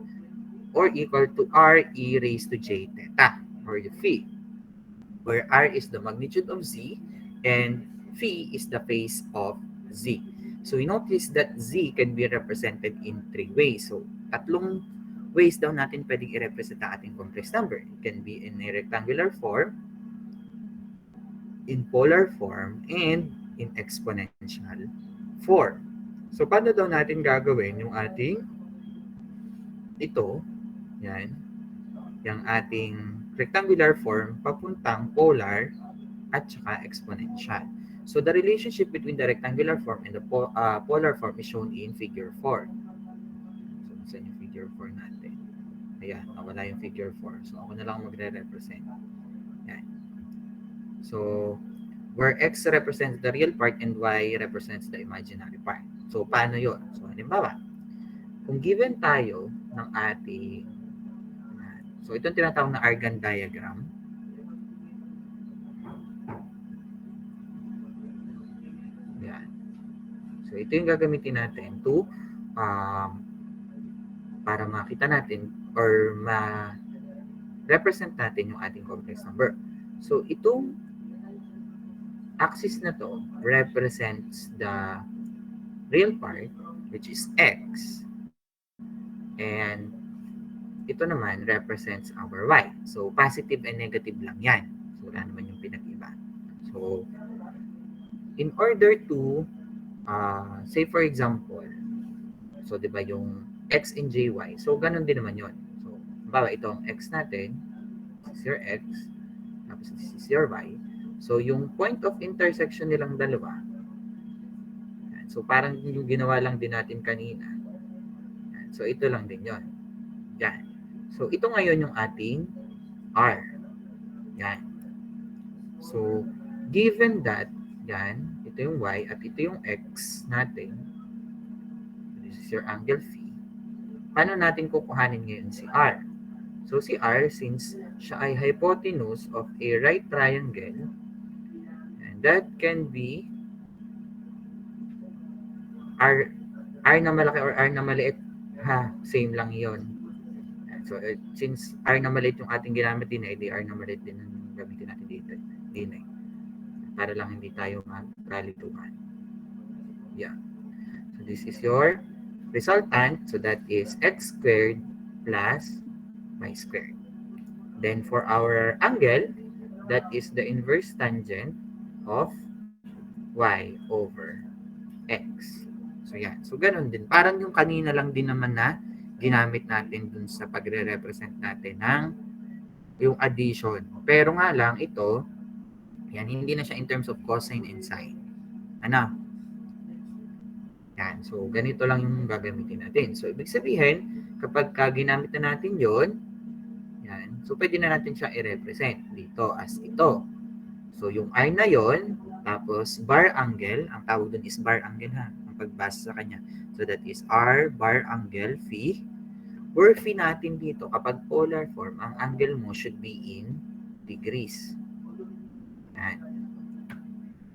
S1: or equal to R e raised to J theta or the phi, where R is the magnitude of Z and phi is the phase of Z. So we notice that Z can be represented in three ways. So tatlong ways daw natin pwedeng i-represent ang ating complex number. It can be in a rectangular form, in polar form, and in exponential form. So paano daw natin gagawin yung ating ito, yan, yung ating rectangular form papuntang polar at saka exponential. So the relationship between the rectangular form and the polar form is shown in figure 4. So saan yung figure 4 natin? Ayan, nawala yung figure 4. So ako na lang magre-represent. Yan. So where X represents the real part and Y represents the imaginary part. So paano yun? So halimbawa, kung given tayo ng ating so itong tinatawag na Argand diagram. Yan. So ito yung gagamitin natin to para makita natin or ma-represent natin yung ating complex number. So itong axis na to represents the real part, which is X, and ito naman represents our Y. So positive and negative lang yan. So wala naman yung pinag-iba. So in order to say for example, so di ba yung X and JY, so ganun din naman yun. So bawa itong X natin, this is your X, tapos this is your Y. So yung point of intersection nilang dalawa, so parang yung ginawa lang din natin kanina. So ito lang din yun. Yan. So ito ngayon yung ating R. Yan. So given that, yan, ito yung Y at ito yung X natin, this is your angle phi, paano natin kukuhanin ngayon si R? So si R, since siya ay hypotenuse of a right triangle, and that can be R na malaki or R na maliit, ha, same lang yon. So, since R na maliit yung ating ginamit din, edi R na maliit din ang gamitin natin dito. Din para lang hindi tayo magkalituhan. Yeah. So, this is your resultant. So, that is x squared plus y squared. Then, for our angle, that is the inverse tangent of y over x. So, yan. So, ganun din. Parang yung kanina lang din naman na ginamit natin dun sa pagre-represent natin ng yung addition. Pero nga lang, ito, yan, hindi na siya in terms of cosine and sine. Ano? Yan. So, ganito lang yung gagamitin natin. So, ibig sabihin, kapag ginamit na natin yon, yan, so pwede na natin siya i-represent dito as ito. So, yung R na yon, tapos bar angle, ang tawag dun is bar angle ha, ang pagbasa sa kanya. So, that is R bar angle phi. Or phi natin dito, kapag polar form, ang angle mo should be in degrees. Yan.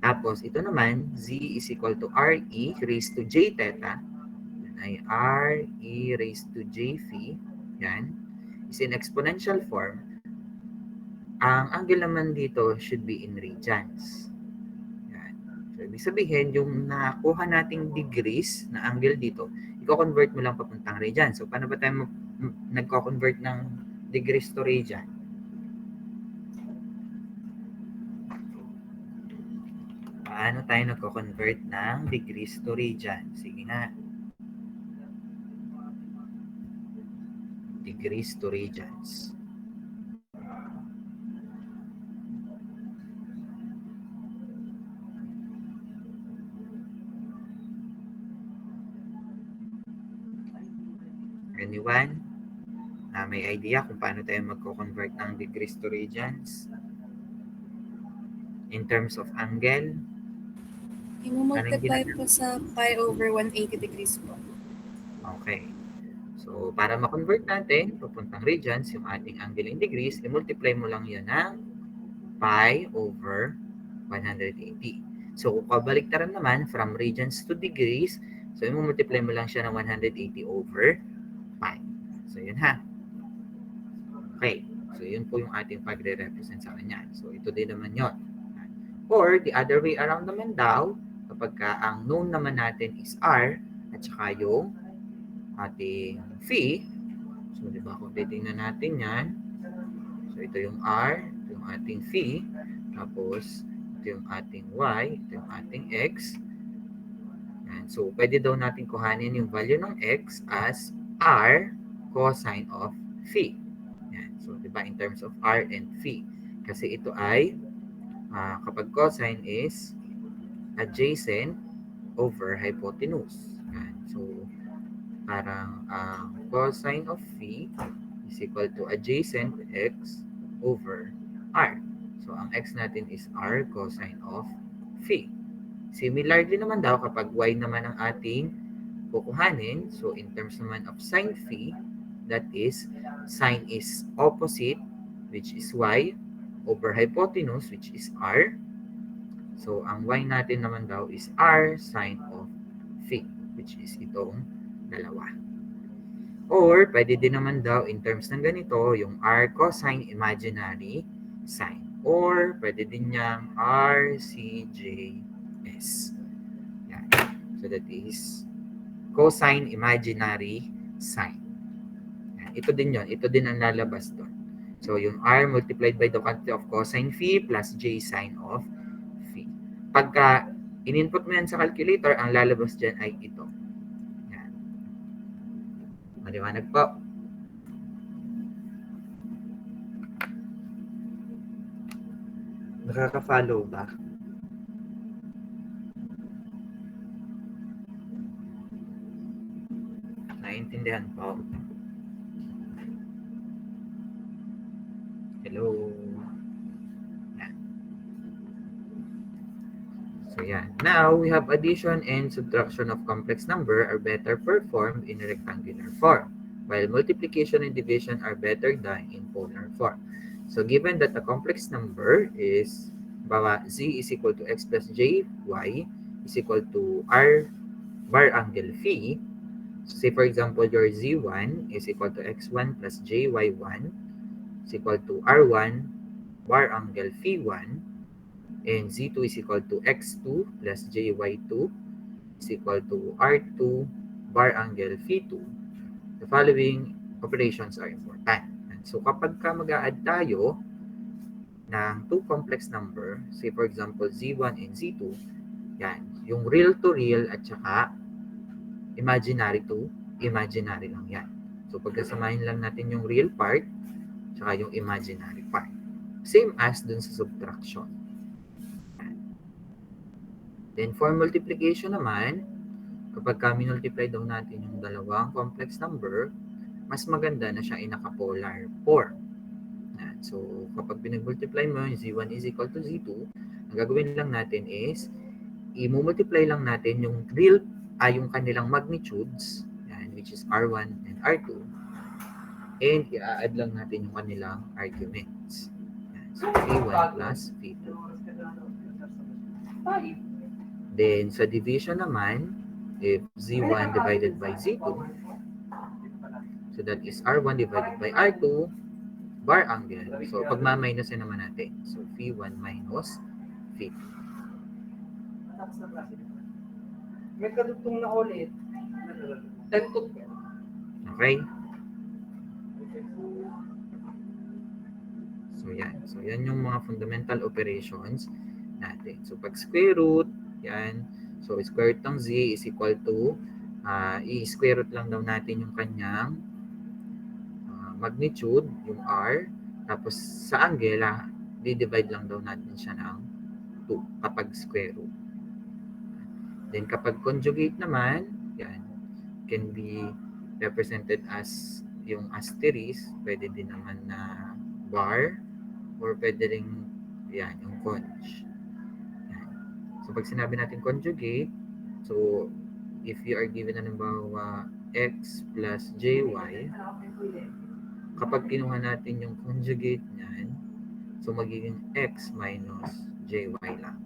S1: Tapos, ito naman, Z is equal to RE raised to J theta. Yan ay RE raised to J phi. Yan. Is in exponential form. Ang angle naman dito should be in radians. Yan. So, ibig sabihin, yung nakuha nating degrees na angle dito, i-convert mo lang papuntang radian. So, paano ba tayo nagko-convert ng degrees to radian? Paano tayo nagko-convert ng degrees to radian? Sige nga. Degrees to radians. Anyone? May idea kung paano tayo magko-convert ng degrees to radians? In terms of angle?
S2: I-multiply po sa pi over 180 degrees po.
S1: Okay. So, para ma-convert natin, papuntang radians, yung ating angle in degrees, i-multiply mo lang yun ng pi over 180. So, kung kabaliktaran naman, from radians to degrees, so, i-multiply mo lang siya ng 180 over pi. So, yun ha. Okay. So, yun po yung ating pagre-represent sa kanya. So, ito din naman yun. Or, the other way around naman daw, kapag ang known naman natin is R, at saka yung ating phi. So, di ba, kung titingnan natin yan, so, ito yung R, ito yung ating phi, tapos, ito yung ating Y, ito yung ating X. Yan. So, pwede daw natin kuhanin yung value ng X as R cosine of phi. Yan. So, di ba, in terms of R and phi. Kasi ito ay, kapag cosine is adjacent over hypotenuse. Yan. So, parang cosine of phi is equal to adjacent x over r. So, ang x natin is r cosine of phi. Similarly naman daw, kapag y naman ang ating kukuhanin, so in terms naman of sine phi, that is, sine is opposite, which is y, over hypotenuse, which is r. So, ang y natin naman daw is r sine of phi, which is itong dalawa. Or, pwede din naman daw in terms ng ganito, yung r cosine imaginary sine. Or, pwede din niyang r CJS. Yan. So, that is cosine imaginary sine. Yan. Ito din yun. Ito din ang lalabas doon. So, yung r multiplied by the quantity of cosine phi plus j sine of phi. Pagka in-input mo yan sa calculator, ang lalabas dyan ay ito. Yan. Maliwanag po. Nakaka-follow ba? Naiintindihan po. Hello. Yan. So yan. Now, we have addition and subtraction of complex number are better performed in rectangular form, while multiplication and division are better done in polar form. So given that a complex number is z is equal to x plus j, y is equal to r bar angle phi, Say for example, your z1 is equal to x1 plus jy1 is equal to r1 bar angle phi1, and z2 is equal to x2 plus jy2 is equal to r2 bar angle phi2. The following operations are important. And so kapag ka mag-a-add tayo ng two complex number, say for example z1 and z2, yan, yung real to real at saka imaginary to imaginary lang yan. So pagkasamahin lang natin yung real part saka yung imaginary part. Same as dun sa subtraction. Yan. Then for multiplication naman, kapag multiply daw natin yung dalawang complex number, mas maganda na siya in naka-polar form. Yan. So kapag pinag-multiply mo, z1 is equal to z2, ang gagawin lang natin is i-multiply lang natin yung yung kanilang magnitudes, yan, which is R1 and R2, and i-add lang natin yung kanilang arguments. Yan. So, P1 plus P2. Then, sa division naman, if Z1 divided by Z2, so that is R1 divided by R2, bar angle. So, pagma-minus naman natin. So, P1 minus P2.
S5: May kadugtong na ulit. Tagtog.
S1: Okay? So, yan yung mga fundamental operations natin. So, pag square root, yan. So, square root ng z is equal to, i-square root lang daw natin yung kanyang magnitude, yung r. Tapos, sa angle, di-divide lang daw natin siya ng 2 kapag square root. Then, kapag conjugate naman, yan, can be represented as yung asterisk, pwede din naman na bar, or pwede rin, yan, yung conj. Yan. So, pag sinabi natin conjugate, so, if you are given, halimbawa, x plus jy, kapag kinuha natin yung conjugate niyan, so, magiging x minus jy lang.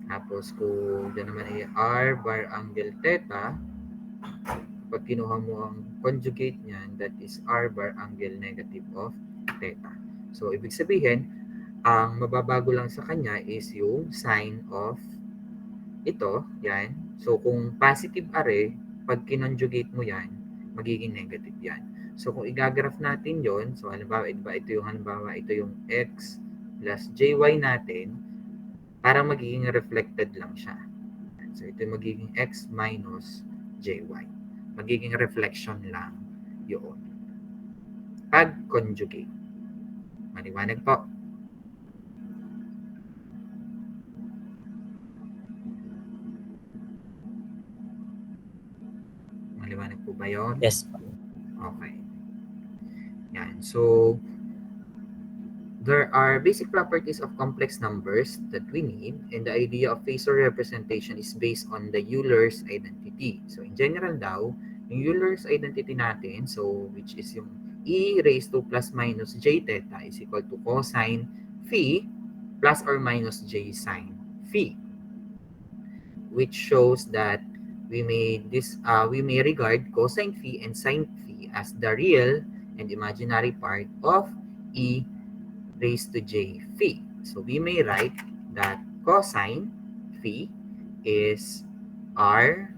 S1: Tapos kung dyan naman ay r bar angle theta, pag kinuha mo ang conjugate niyan, that is r bar angle negative of theta. So, ibig sabihin, ang mababago lang sa kanya is yung sign of ito, yan. So, kung positive array, pag kinonjugate mo yan, magiging negative yan. So, kung igagraph natin yon, so halimbawa, ito yung x plus jy natin, parang magiging reflected lang siya. So, ito yung magiging x minus jy. Magiging reflection lang yun. Pag conjugate. Maliwanag po. Maliwanag po ba yun?
S3: Yes.
S1: Okay. Yan. So, there are basic properties of complex numbers that we need, and the idea of phasor representation is based on the Euler's identity. So, in general daw, yung Euler's identity natin, so which is yung e raised to plus minus j theta is equal to cosine phi plus or minus j sine phi, which shows that we may regard cosine phi and sine phi as the real and imaginary part of e raised to j phi. So we may write that cosine phi is r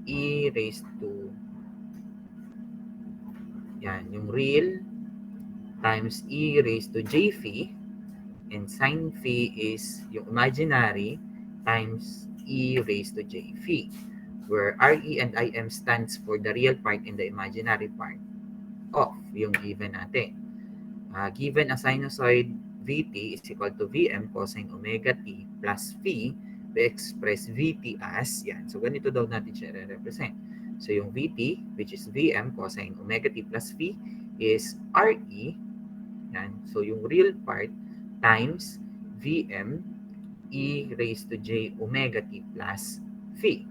S1: e raised to, yan, yung real times e raised to j phi, and sine phi is yung imaginary times e raised to j phi, where re and im stands for the real part and the imaginary part of yung given natin. Given a sinusoid Vt is equal to Vm cosine omega t plus phi, we express Vt as, yan. So, ganito daw natin siya re-represent. So, yung Vt, which is Vm cosine omega t plus phi, is Re, yan. So, yung real part times Vm e raised to j omega t plus phi.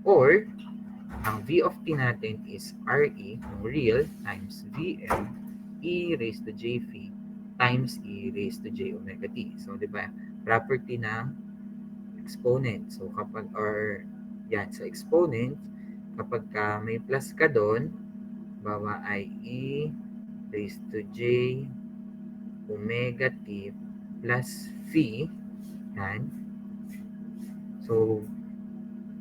S1: Or, ang V of t natin is Re, yung real, times Vm e raised to j phi times e raised to j omega t. So, di ba, property ng exponent. So, kapag, or Yan, so exponent, kapag may plus ka doon, bawa ay e raised to j omega t plus phi. Yan. So,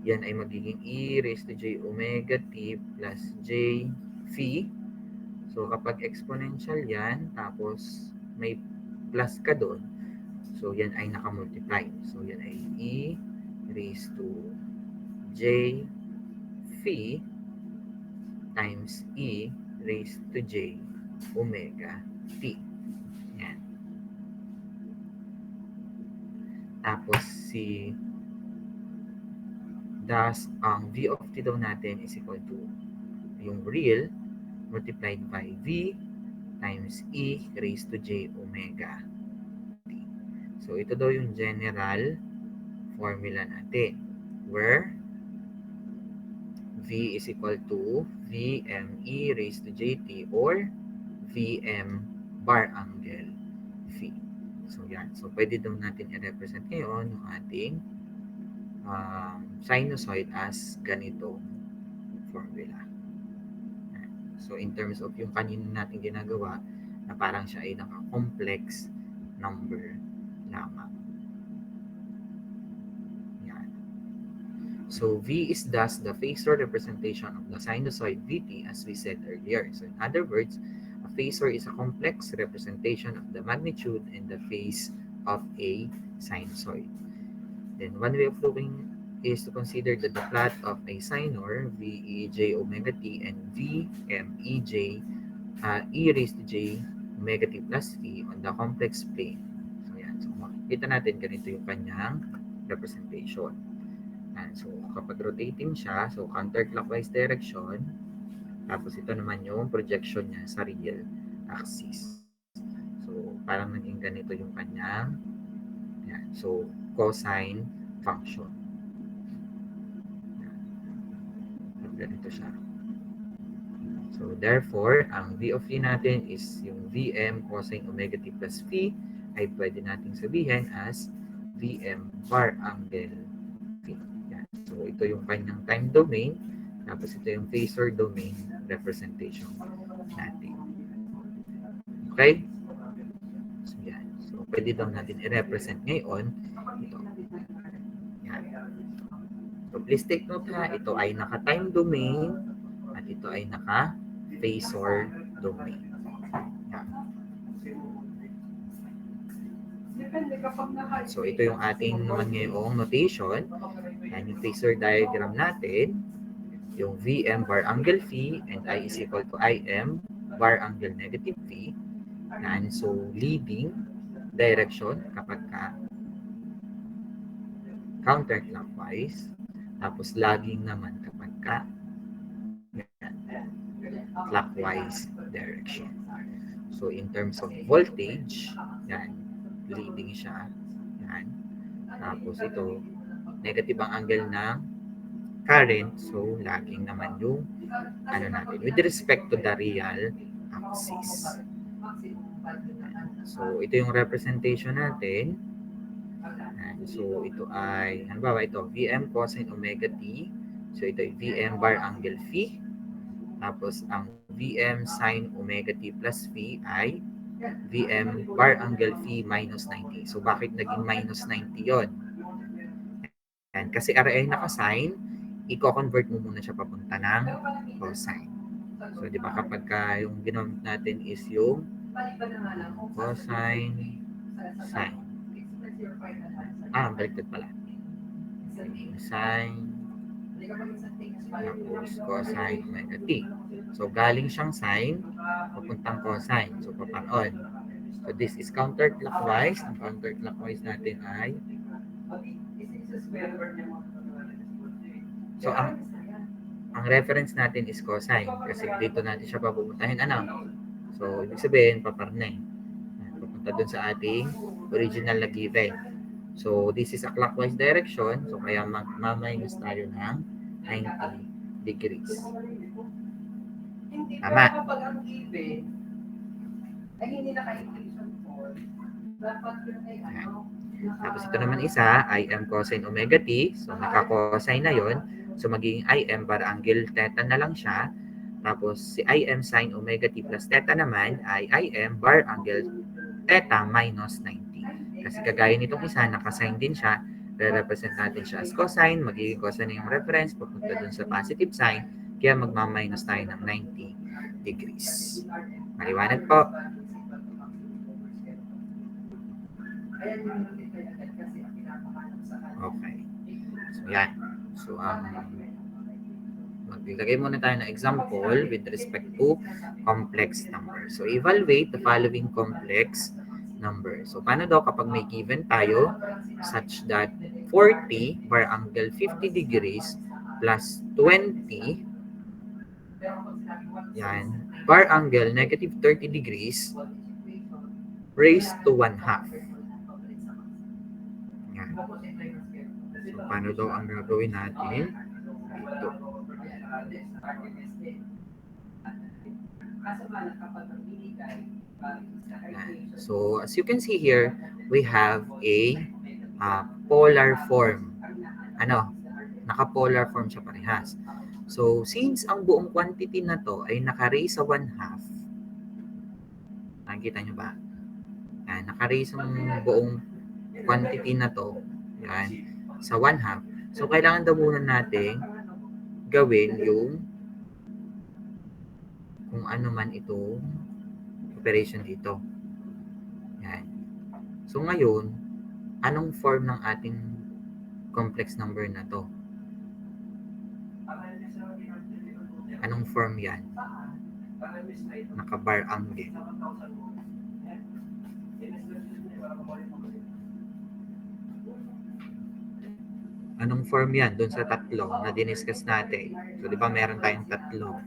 S1: yan ay magiging e raised to j omega t plus j phi. So, kapag exponential yan, tapos may plus ka doon, so yan ay nakamultiply. So, yan ay e raised to j phi times e raised to j omega t. Yan. Tapos thus, ang v of t daw natin is equal to yung real multiplied by v times e raised to j omega t. So, ito daw yung general formula natin where v is equal to vme raised to jt or vm bar angle phi. So, yan. So, pwede daw natin i-represent ngayon yung ating sinusoid as ganitong formula. So, in terms of yung kanina natin ginagawa, na parang siya ay naka-complex number lamang. Yan. So, V is thus the phasor representation of the sinusoid Vt as we said earlier. So, in other words, a phasor is a complex representation of the magnitude and the phase of a sinusoid. Then, one way of looking is to consider that the plot of a sinor, Vej omega t and Vmej e raised to j omega t plus phi on the complex plane. So, yan. So, makikita natin ganito yung kanyang representation. And so, kapag rotating siya, so counterclockwise direction, tapos ito naman yung projection niya sa real axis. So, parang naging ganito yung kanyang, yan. So, cosine function. Yan. Ganito siya. So, therefore, ang V of t natin is yung Vm cosine omega t plus phi ay pwede nating sabihin as Vm bar angle phi. Yan. So, ito yung kanyang time domain. Tapos, ito yung phasor domain representation natin. Okay? So, yan. So, pwede daw natin i-represent ngayon ito. Yan. So, please take note ha, ito ay naka-time domain at ito ay naka-phasor domain. Yan. So, ito yung ating naman ngayong notation. Yan yung phasor diagram natin. Yung Vm bar angle phi and I is equal to Im bar angle negative phi. Yan. So, leading direction kapag counterclockwise. Tapos, lagging naman kapag clockwise direction. So, in terms of voltage, yan, leading siya. Yan. Tapos, ito, negative ang angle ng current. So, lagging naman yung ano natin with respect to the real axis. So, ito yung representation natin. So, ito ay, halimbawa ito, Vm cosine omega t. So, ito ay Vm bar angle phi. Tapos, ang Vm sine omega t plus phi ay Vm bar angle phi minus 90. So, bakit naging minus 90 yon? And kasi RA naka-sine, i-convert mo muna siya papunta ng cosine. So, di ba kapag yung ginamit natin is yung cosine, sine. Baliktad pala. Sine, tapos cosine omega t. So, galing siyang sine, papuntang cosine. So, papaon. So, this is counterclockwise. Ang counterclockwise natin ay so, ang reference natin is cosine kasi dito natin siya papupuntahin. Ano? So, ibig sabihin, paparnay. Papunta dun sa ating original na given. So, this is a clockwise direction. So, kaya ma-minus tayo ng 90 degrees. Tama.
S5: Kapag ang given ay hindi naka-inclusion for, dapat yun ay ano,
S1: Tapos ito naman isa, Im cosine omega t. So, naka-cosine na yon. So, magiging im bar angle theta na lang siya. Tapos, si im sine omega t plus theta naman ay im bar angle theta minus 90. Kasi kagaya nitong isa, nakasine din siya. Re-represent natin siya as cosine. Magiging cosine yung reference papunta dun sa positive sign. Kaya magmaminus tayo ng 90 degrees. Maliwanag po. Okay. So, yan. So, maglagay muna tayo ng example with respect to complex number. So, evaluate the following complex number. So, paano daw kapag may given tayo such that 40 bar angle 50 degrees plus 20 yan, bar angle negative 30 degrees raised to 1/2. Yan. So, paano daw ang gagawin natin? Ito. So, as you can see here, we have a polar form. Ano? Naka-polar form siya parehas. So, since ang buong quantity na to ay naka-raise sa 1/2, nakikita nyo ba? Yan, naka-raise ang buong quantity na to, yan, sa 1/2. So, kailangan daw muna natin gawin yung kung ano man itong operation dito. Yan. So, ngayon, anong form ng ating complex number na to? Anong form yan? Naka-bar angle. Anong form yan doon sa tatlo na diniscuss natin? So, di ba meron tayong tatlo?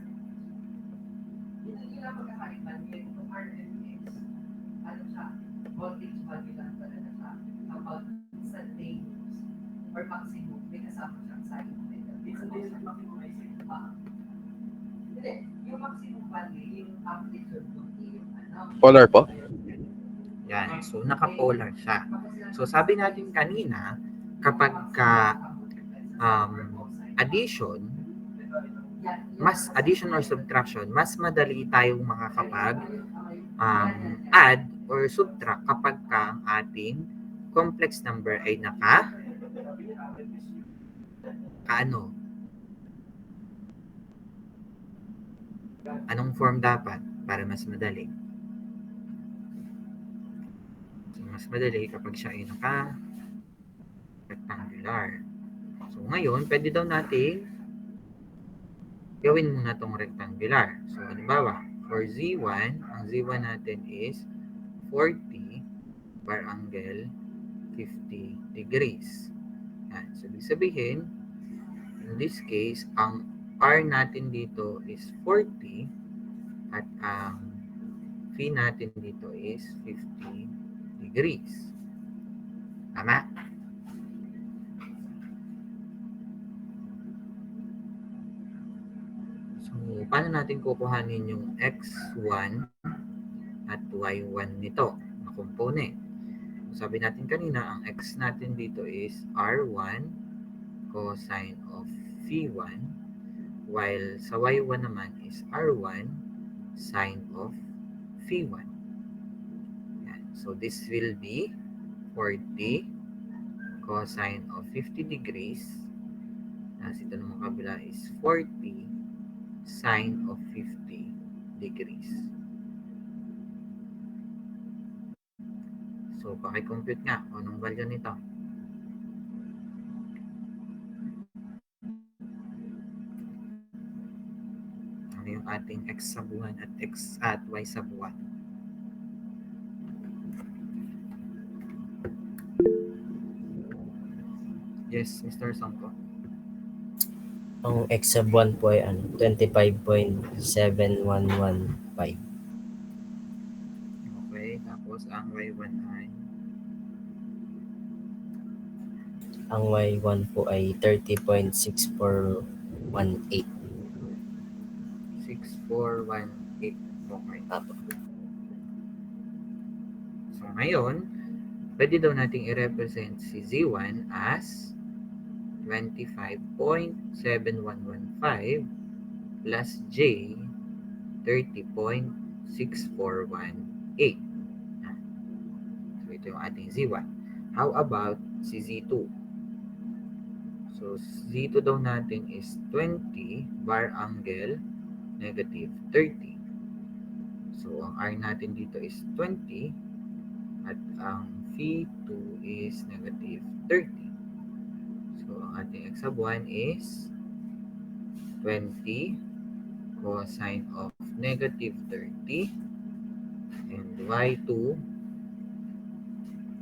S6: Polar po?
S1: Yan. So, naka-polar siya. So, sabi natin kanina, kapag ka addition or subtraction, mas madali tayong makakapag add or subtract kapag ka ang ating complex number ay ano? Anong form dapat para mas madali? So, mas madali kapag siya ay rectangular. So, ngayon, pwede daw natin gawin muna itong rectangular. So, halimbawa, for Z1, ang Z1 natin is 40 bar angle 50 degrees. Yan. So, ibig sabihin, in this case, ang R natin dito is 40 at ang phi natin dito is 50 degrees. Tama? So, paano natin kukuhanin yung x1 at y1 nito na component? Sabi natin kanina, ang x natin dito is r1 cosine of phi1, while sa y1 naman is r1 sine of phi1. Yan. So, this will be 40 cosine of 50 degrees. Tapos ito naman kabila is 40 sine of 50 degrees. So, paki-compute nga kung anong value nito. Ano yung ating x sub 1 at x at y sub 1? Yes, Mr. Songko.
S3: Ang x sub 1 po ay 25.7115.
S1: Okay, tapos ang y1 ay
S3: Ang y1 po ay 30.6418.
S1: 6418. Okay.
S3: Apo.
S1: So, ngayon, pwede daw nating i-represent si Z1 as 25.7115 plus J, 30.6418. So, ito yung ating Z1. How about si Z2? So, Z2 daw natin is 20 bar angle negative 30. So, ang R natin dito is 20 at ang V2 is negative 30. So, ang ating X sub 1 is 20 cosine of negative 30 and Y2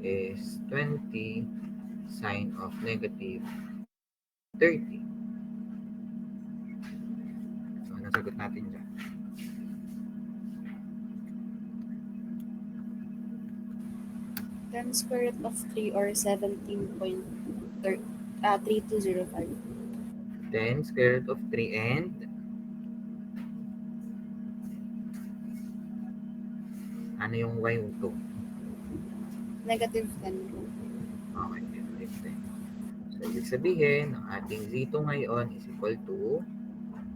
S1: is 20 sine of negative 30. So, anong sagot natin dyan?
S2: Ten square root of 3 or 17.3205.
S1: 10 square root of 3 and ano yung Y2?
S2: Negative 10.
S1: Okay, negative 10. So, ibig sabihin, ang ating Z2 ngayon is equal to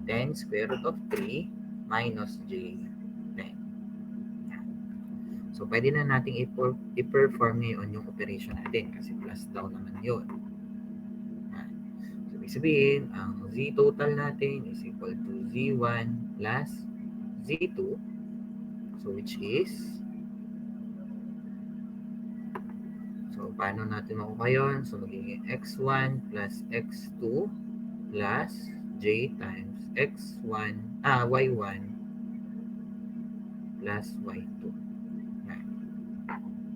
S1: 10 square root of 3 minus J 10. Yan. So, pwede na natin i-perform ngayon yung operation natin kasi plus daw naman yun. Yan. So, ibig sabihin, ang Z total natin is equal to Z1 plus Z2. So, which is, so, paano natin makuha yun? So, magiging X1 plus X2 plus J times Y1 plus Y2. Yan.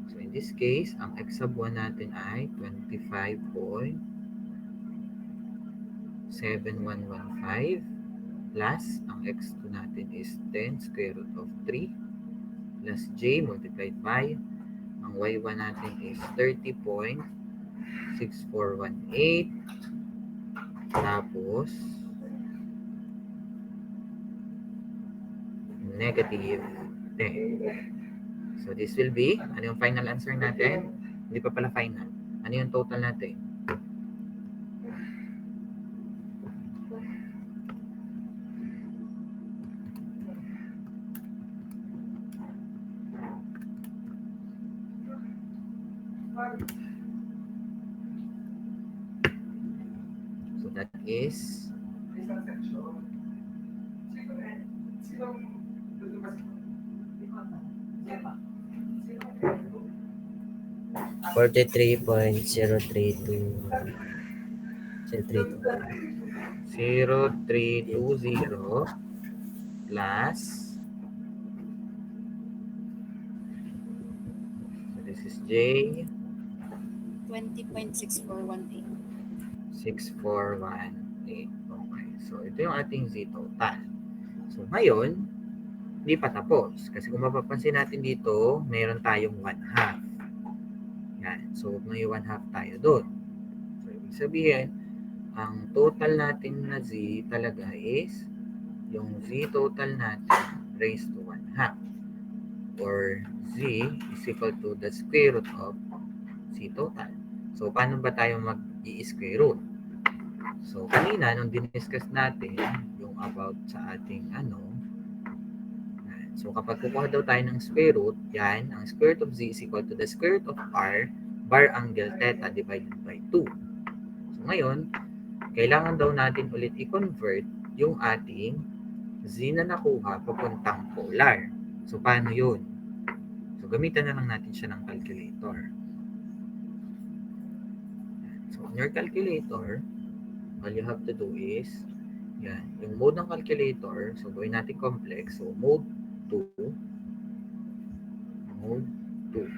S1: So, in this case, ang X sub 1 natin ay 25.7115 plus ang X2 natin is 10 square root of 3 plus J multiplied by ang Y1 natin is 30.6418 tapos negative 10. So, this will be, ano yung final answer natin? Hindi pa pala final. Ano yung total natin? So, that is 0320 plus, so this is J
S2: 20.6418.
S1: 6418. Okay. So, ito yung ating Z total. So, ngayon, hindi pa tapos. Kasi kung mapapansin natin dito, meron tayong 1/2. Yan. So, may 1/2 tayo doon. So, ibig sabihin, ang total natin na Z talaga is yung Z total natin raised to 1/2. Or Z is equal to the square root of Z total. So, paano ba tayo mag-i-square root? So, kanina, nung diniscuss natin, yung about sa ating so, kapag kukuha daw tayo ng square root, yan, ang square root of Z is equal to the square root of R bar angle theta divided by 2. So, ngayon, kailangan daw natin ulit i-convert yung ating Z na nakuha papuntang polar. So, paano yun? So, gamitan na lang natin siya ng calculator. So, on your calculator, all you have to do is, yan, yung mode ng calculator, so gawin natin complex. So, mode 2. Mode 2.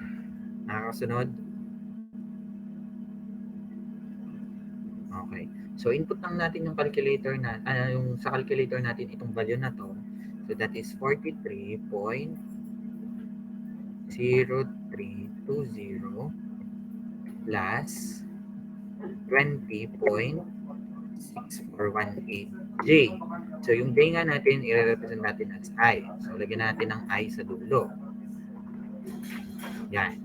S1: Nakakasunod? Okay. So, input lang natin yung calculator na, yung sa calculator natin itong value na to. So, that is 43.0320 plus 20.6418J. So, yung J nga natin, i-represent natin as I. So, lagyan natin ng I sa dulo. Yan.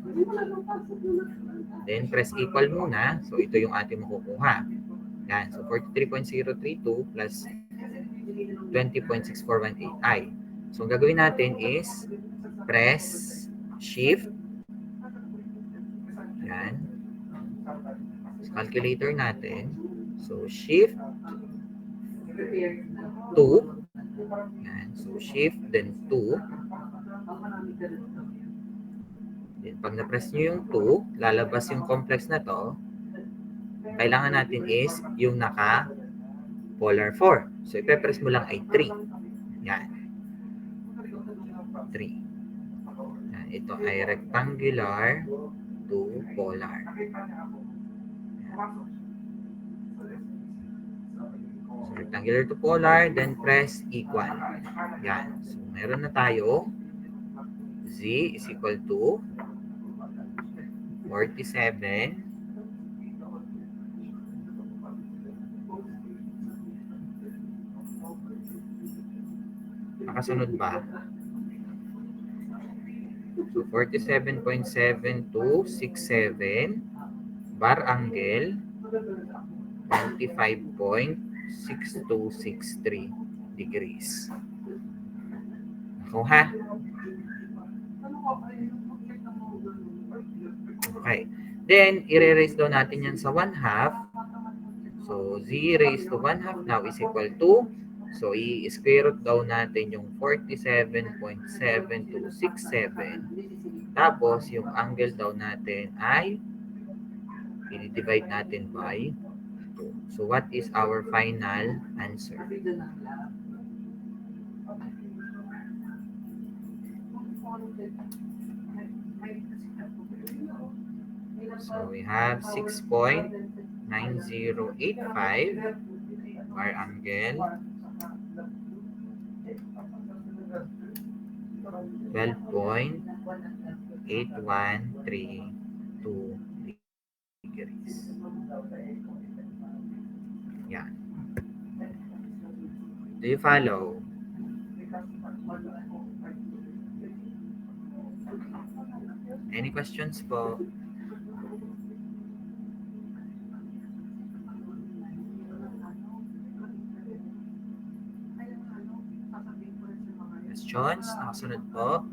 S1: Then, press equal muna. So, ito yung ating makukuha. Yan. So, 43.032 plus 20.6418i. So, ang gagawin natin is press shift. Yan. So, calculator natin. So, shift 2. Yan. So, shift, then 2. Then, pag na-press nyo yung 2, lalabas yung complex na to. Kailangan natin is yung naka-polar 4. So, ipe-press mo lang ay 3. Yan. 3. Yan. Ito ay rectangular to polar. So, rectangular to polar, then press equal. Yan. So, meron na tayo z is equal to 47. Nakasunod ba? So, 47.7267 bar angle 25.6263 degrees. Ako ha? Okay. Then, i-raise daw natin yan sa 1/2. So, z raised to 1/2 now is equal to, so i-square root daw natin yung 47.7267. Tapos, yung angle daw natin ay i-divide natin by 2. So, what is our final answer? So, we have 6.9085 bar angle 12.8132 degrees. Yan. Do you follow? Any questions po? Questions? Nakasunod po?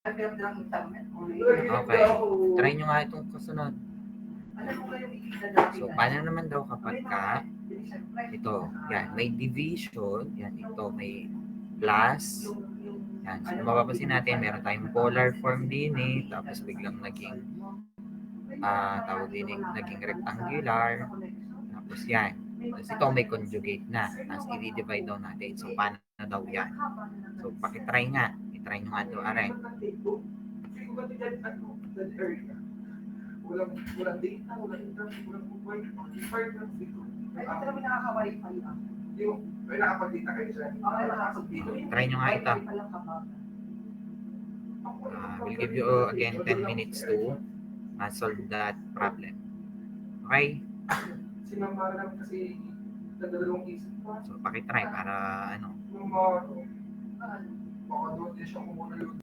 S1: Okay. Try nyo nga itong kasunod. So, paano naman daw kapag ito, yan, may division, yan, ito, may plus, yan. So, mapapansin natin, meron tayong polar form din tapos biglang naging, tawag din, naging rectangular, tapos yan. Tapos ito may conjugate na, tapos i-divide daw natin. So, paano daw yan? So, pakitry nga. I-try nyo nga ito, aray. Walang data, walang internet, walang mobile. Ay, ito naman nakaka-wifi ah. Yung, may nakapag-data kayo siya. Okay, nakakapag-data. Try nyo nga ito. We'll give you again 10 minutes to solve that problem. Okay?
S5: Sinamaran kasi nagdadalawang isip pa.
S1: So, pakitry para ano.
S5: Yung mga ano, baka doon din siya kumuha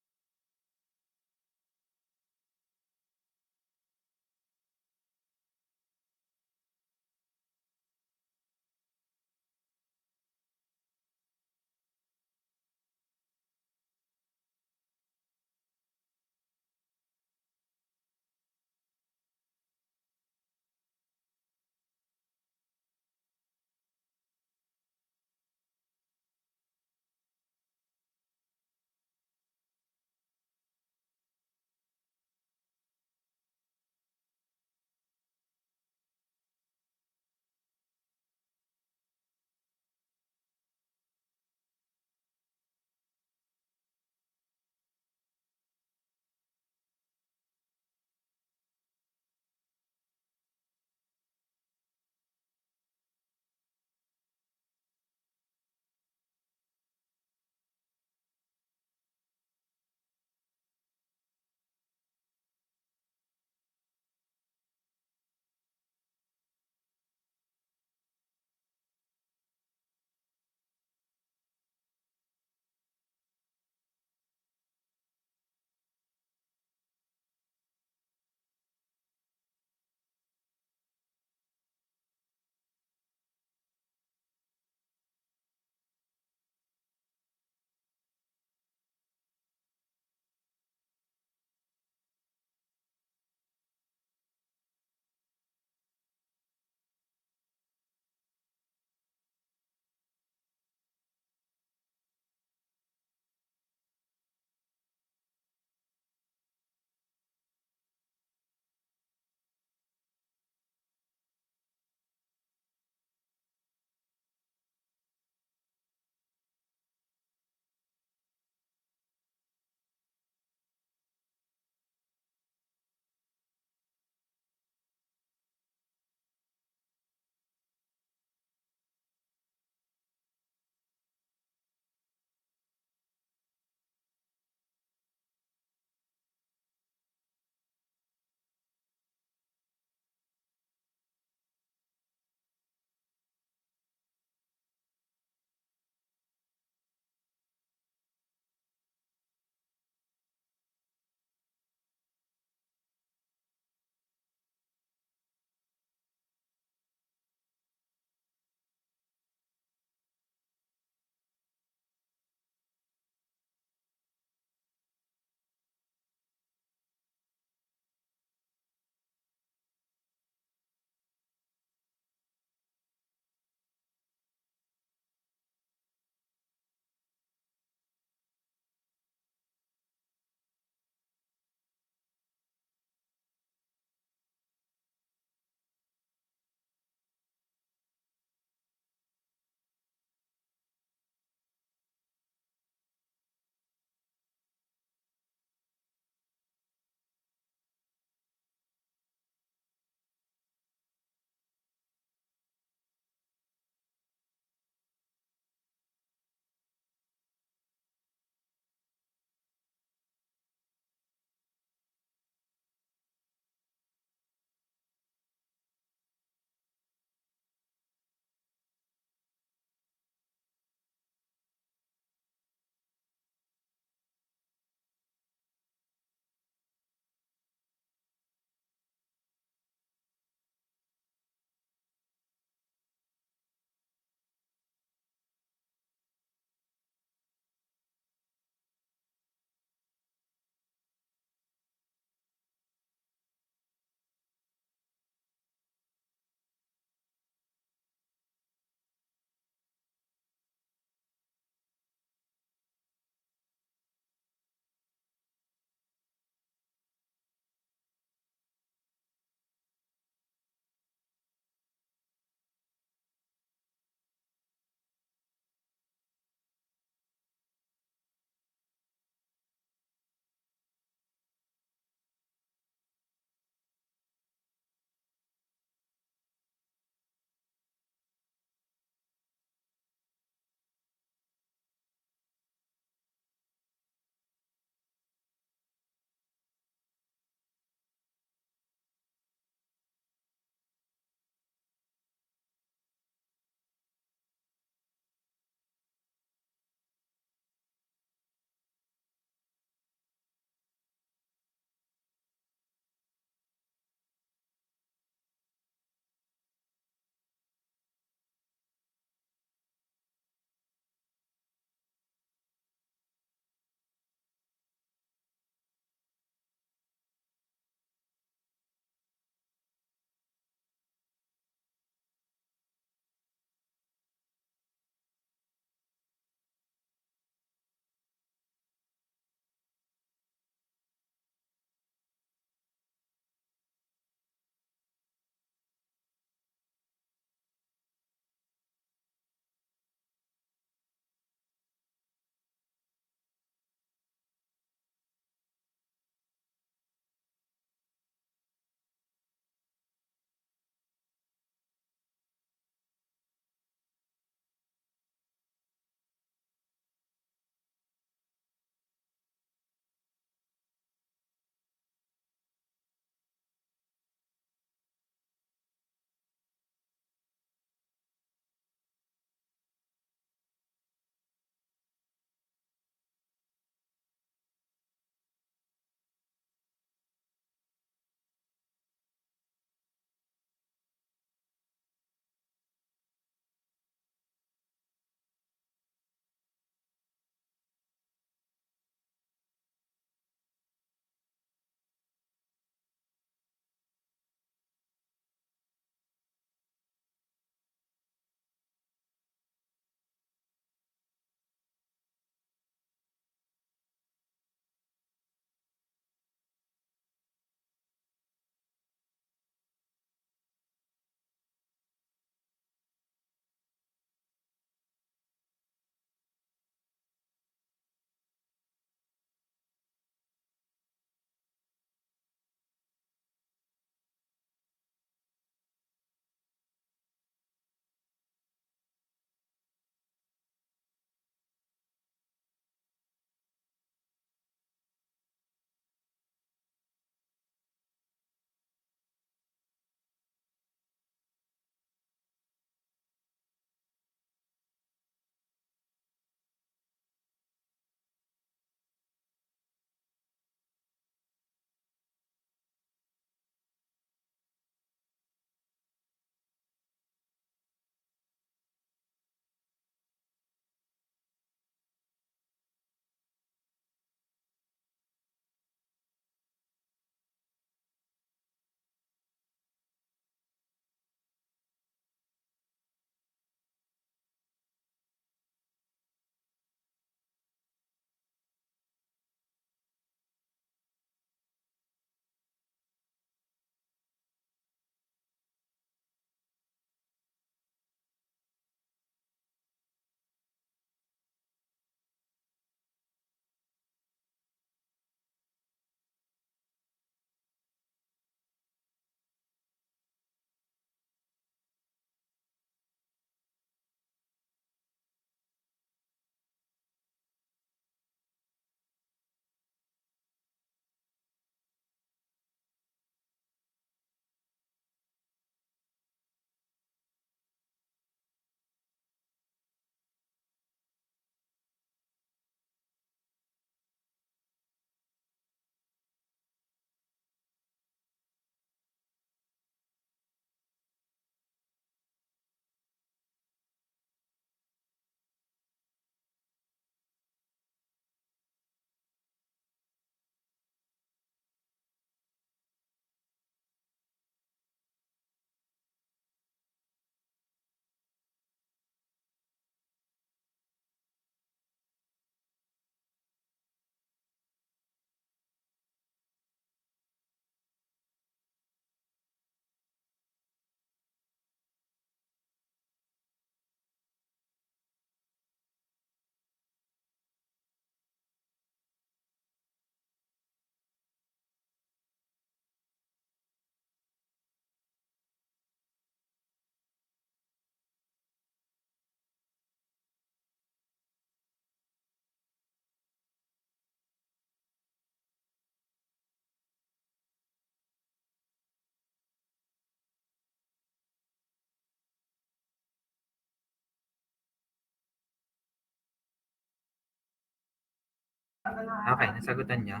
S1: Okay, nasagutan nyo?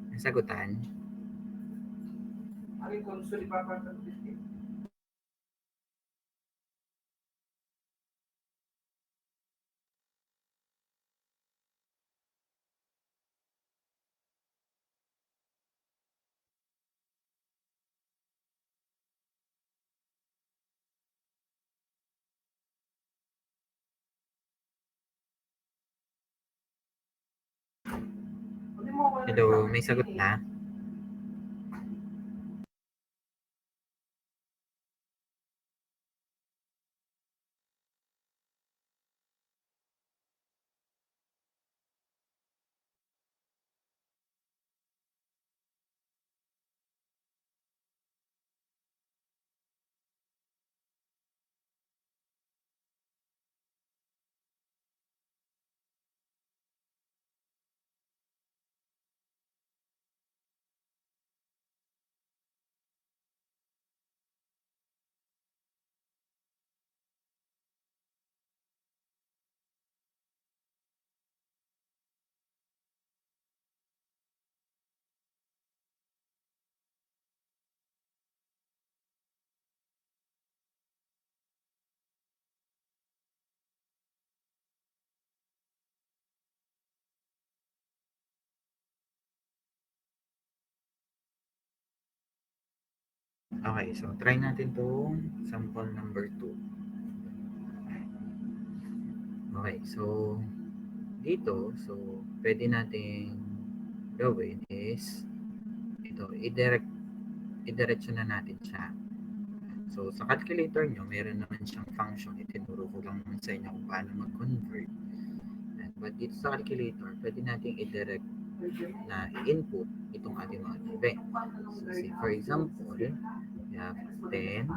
S1: Nasagutan? Hello, may sagot na? Okay, so try natin itong sample number 2. Okay, so dito, so pwede nating gawin is ito, i-diretso na natin siya. So sa calculator nyo, meron naman siyang function. Itinuro ko lang naman sa inyo kung paano mag-convert. But dito sa calculator, pwede nating i-direct na i-input itong ating mga given. So say for example, we have 10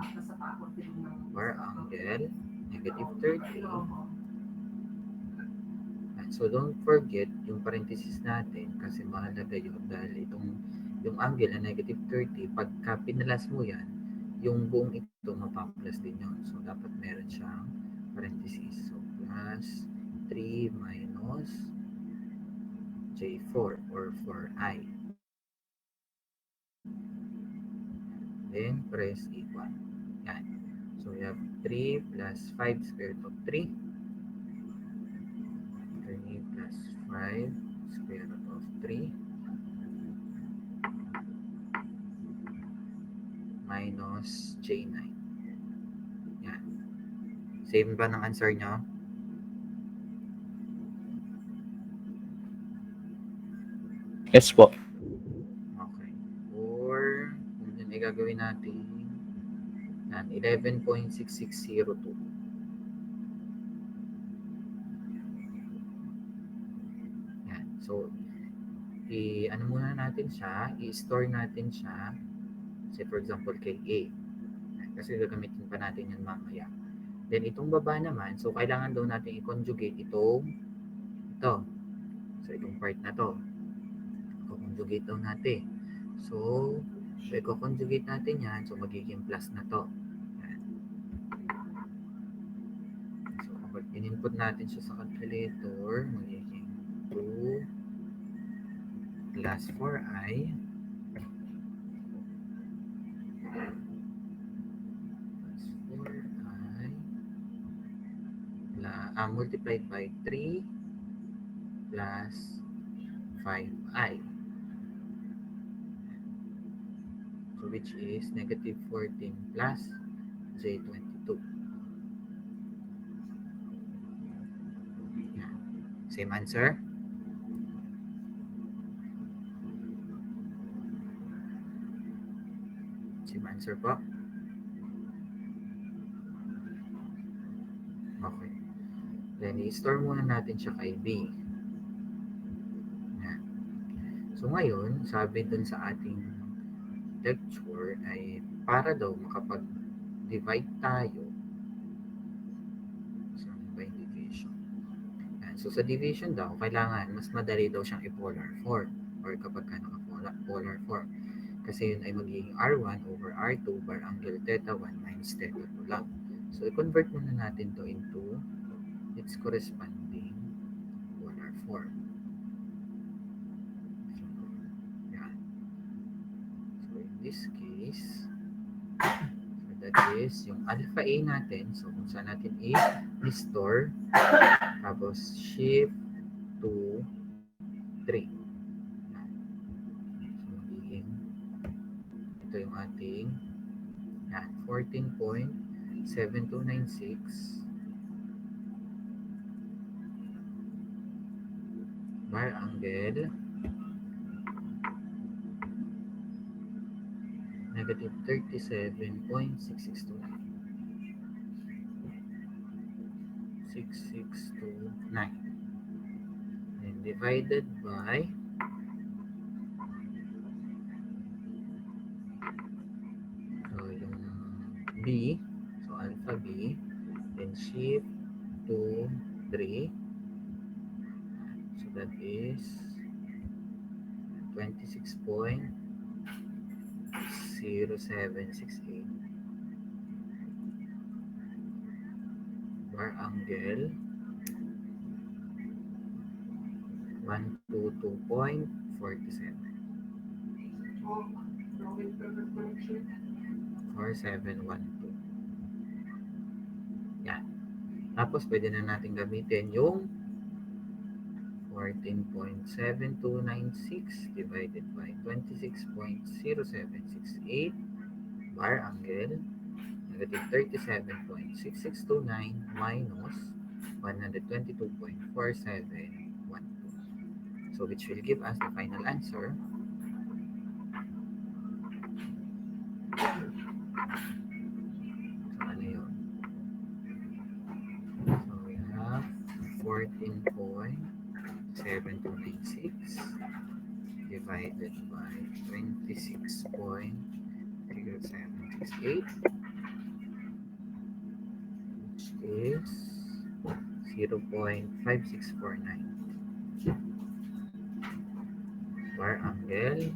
S1: per angle, negative 30. So don't forget yung parenthesis natin kasi mahalaga yun dahil yung angle na negative 30, pagka pinalas mo yan, yung buong ito mapaplas din yun. So dapat meron siyang parenthesis. So plus 3 minus J4 or 4i. Then press equal. Yan. So we have 3 plus 5 square root of 3. 3 plus 5 square root of 3 minus J9. Yan. Same ba ng answer nyo?
S4: Yes po.
S1: Okay. Or, kung yun ay gagawin natin, yan, 11.6602. Yan. So, ano muna natin siya, i-store natin siya, say for example, kay A. Yan, kasi gagamitin pa natin yun mamaya. Then, itong baba naman, so kailangan daw natin i-conjugate ito. So, itong part na to. I-conjugate daw natin. So, i-conjugate natin yan, so magiging plus na to. Yan. So, kapag in-input natin siya sa calculator, magiging 2 plus 4i plus 4i multiplied by 3 plus 5i. So, which is negative 14 plus J22. Yan. Same answer? Same answer po? Okay. Then, i-store muna natin siya kay B. Yan. So, ngayon, sabi dun sa ating lecture ay para daw makapag-divide tayo sa by division. Yan. So, sa division daw, kailangan mas madali daw siyang i-polar form or kapag ka naka-polar form. Kasi yun ay magiging R1 over R2 bar angle theta 1 minus theta 2 lang. So, i-convert muna natin to into its corresponding polar form. So, yan. So, in this case, so that is yung alpha A natin. So, kung saan natin i-store, tapos shift to 3. So, magiging ito yung ating 14.7296 bar angle negative 36.6629 and divided by so yung B, so alpha B, then shift to 3, so that is 26.0768 bar angle 122.47 4712. Yan. Tapos, pwede na natin gamitin yung 14.7296 divided by 26.0768 bar angle negative 37.6629 minus 122.4712. So, which will give us the final answer. So, ano yun? So, we have 14.7296 divided by 26.0768, which is 0.5649 bar angle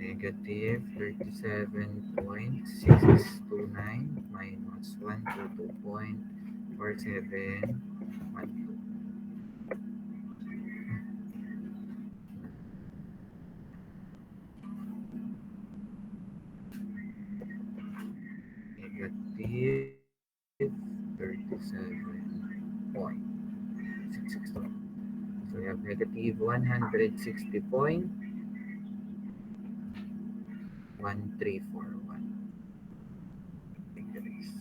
S1: negative 37.6629 minus 122.4712. Negative 37.662. So we have negative 160.1341 degrees.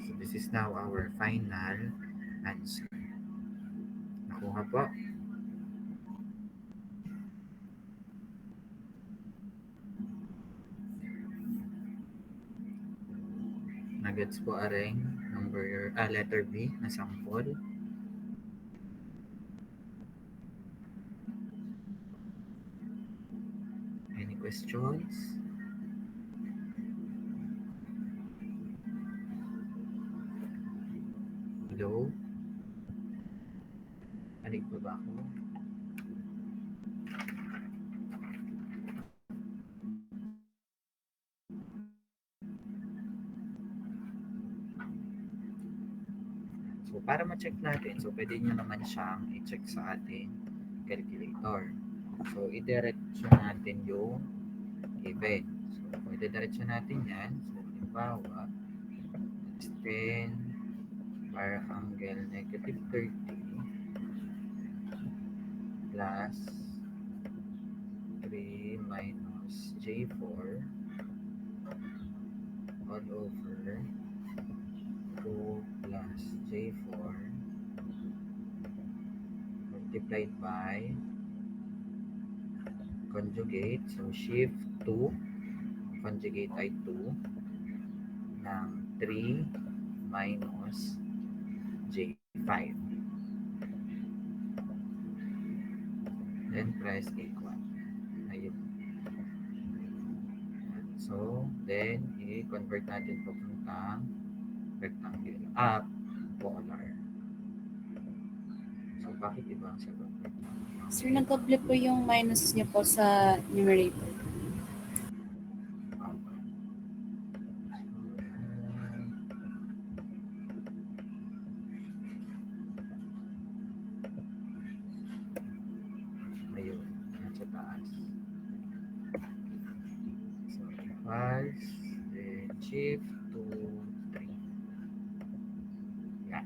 S1: So this is now our final answer. Nakuha po. Nuggets po aring letter B na sample. Any questions? Hello? Alig pa ba ako? So, para ma-check natin, so pwede nyo naman siyang i-check sa ating calculator. So, i-diretso natin yung given. So, kung i-diretso natin yan, so, halimbawa, it's 10 bar angle negative 30 plus 3 minus J4 all over 2 plus J4 multiplied by conjugate, so shift 2, conjugate ay 2 ng 3 minus J5 then press equal. Ayun. So then i-convert natin papuntang rectangle polar. So Bakit iba ang sagot?
S2: Sir, nagdoble po yung minus niyo po sa numerator.
S1: Okay. Ayun, nasa taas. So, equals, then shift to 3. Yan.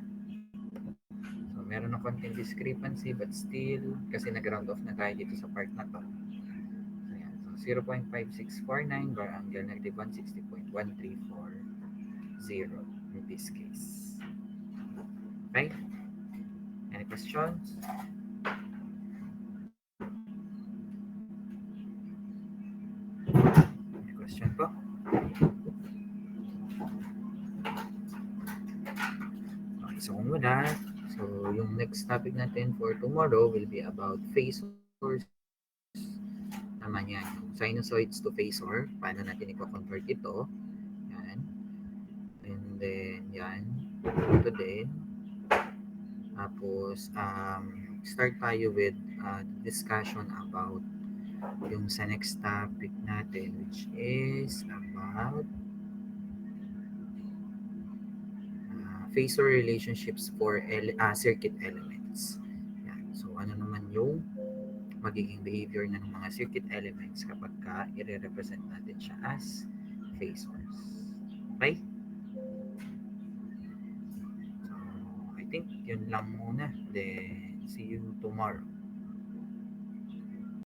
S1: So, meron na konting discrepancy but still, kasi nag-round off na tayo dito sa part na to. So, yan. So, 0.5649 bar angle negative 160.1340 in this case. Okay? Any questions? Any question po? Okay, so kung wala, so yung next topic natin for tomorrow will be about phasors. Naman yan, yung sinusoids to phasor. Paano natin i-convert ito. Yan. And then, yan. Ito din. Tapos, start tayo with discussion about yung sa next topic natin, which is about phasor relationships for circuit elements. Yan. So, ano naman yung magiging behavior ng mga circuit elements kapag i-represent natin siya as phasors. Okay? So, I think yun lang muna. Then, see you tomorrow.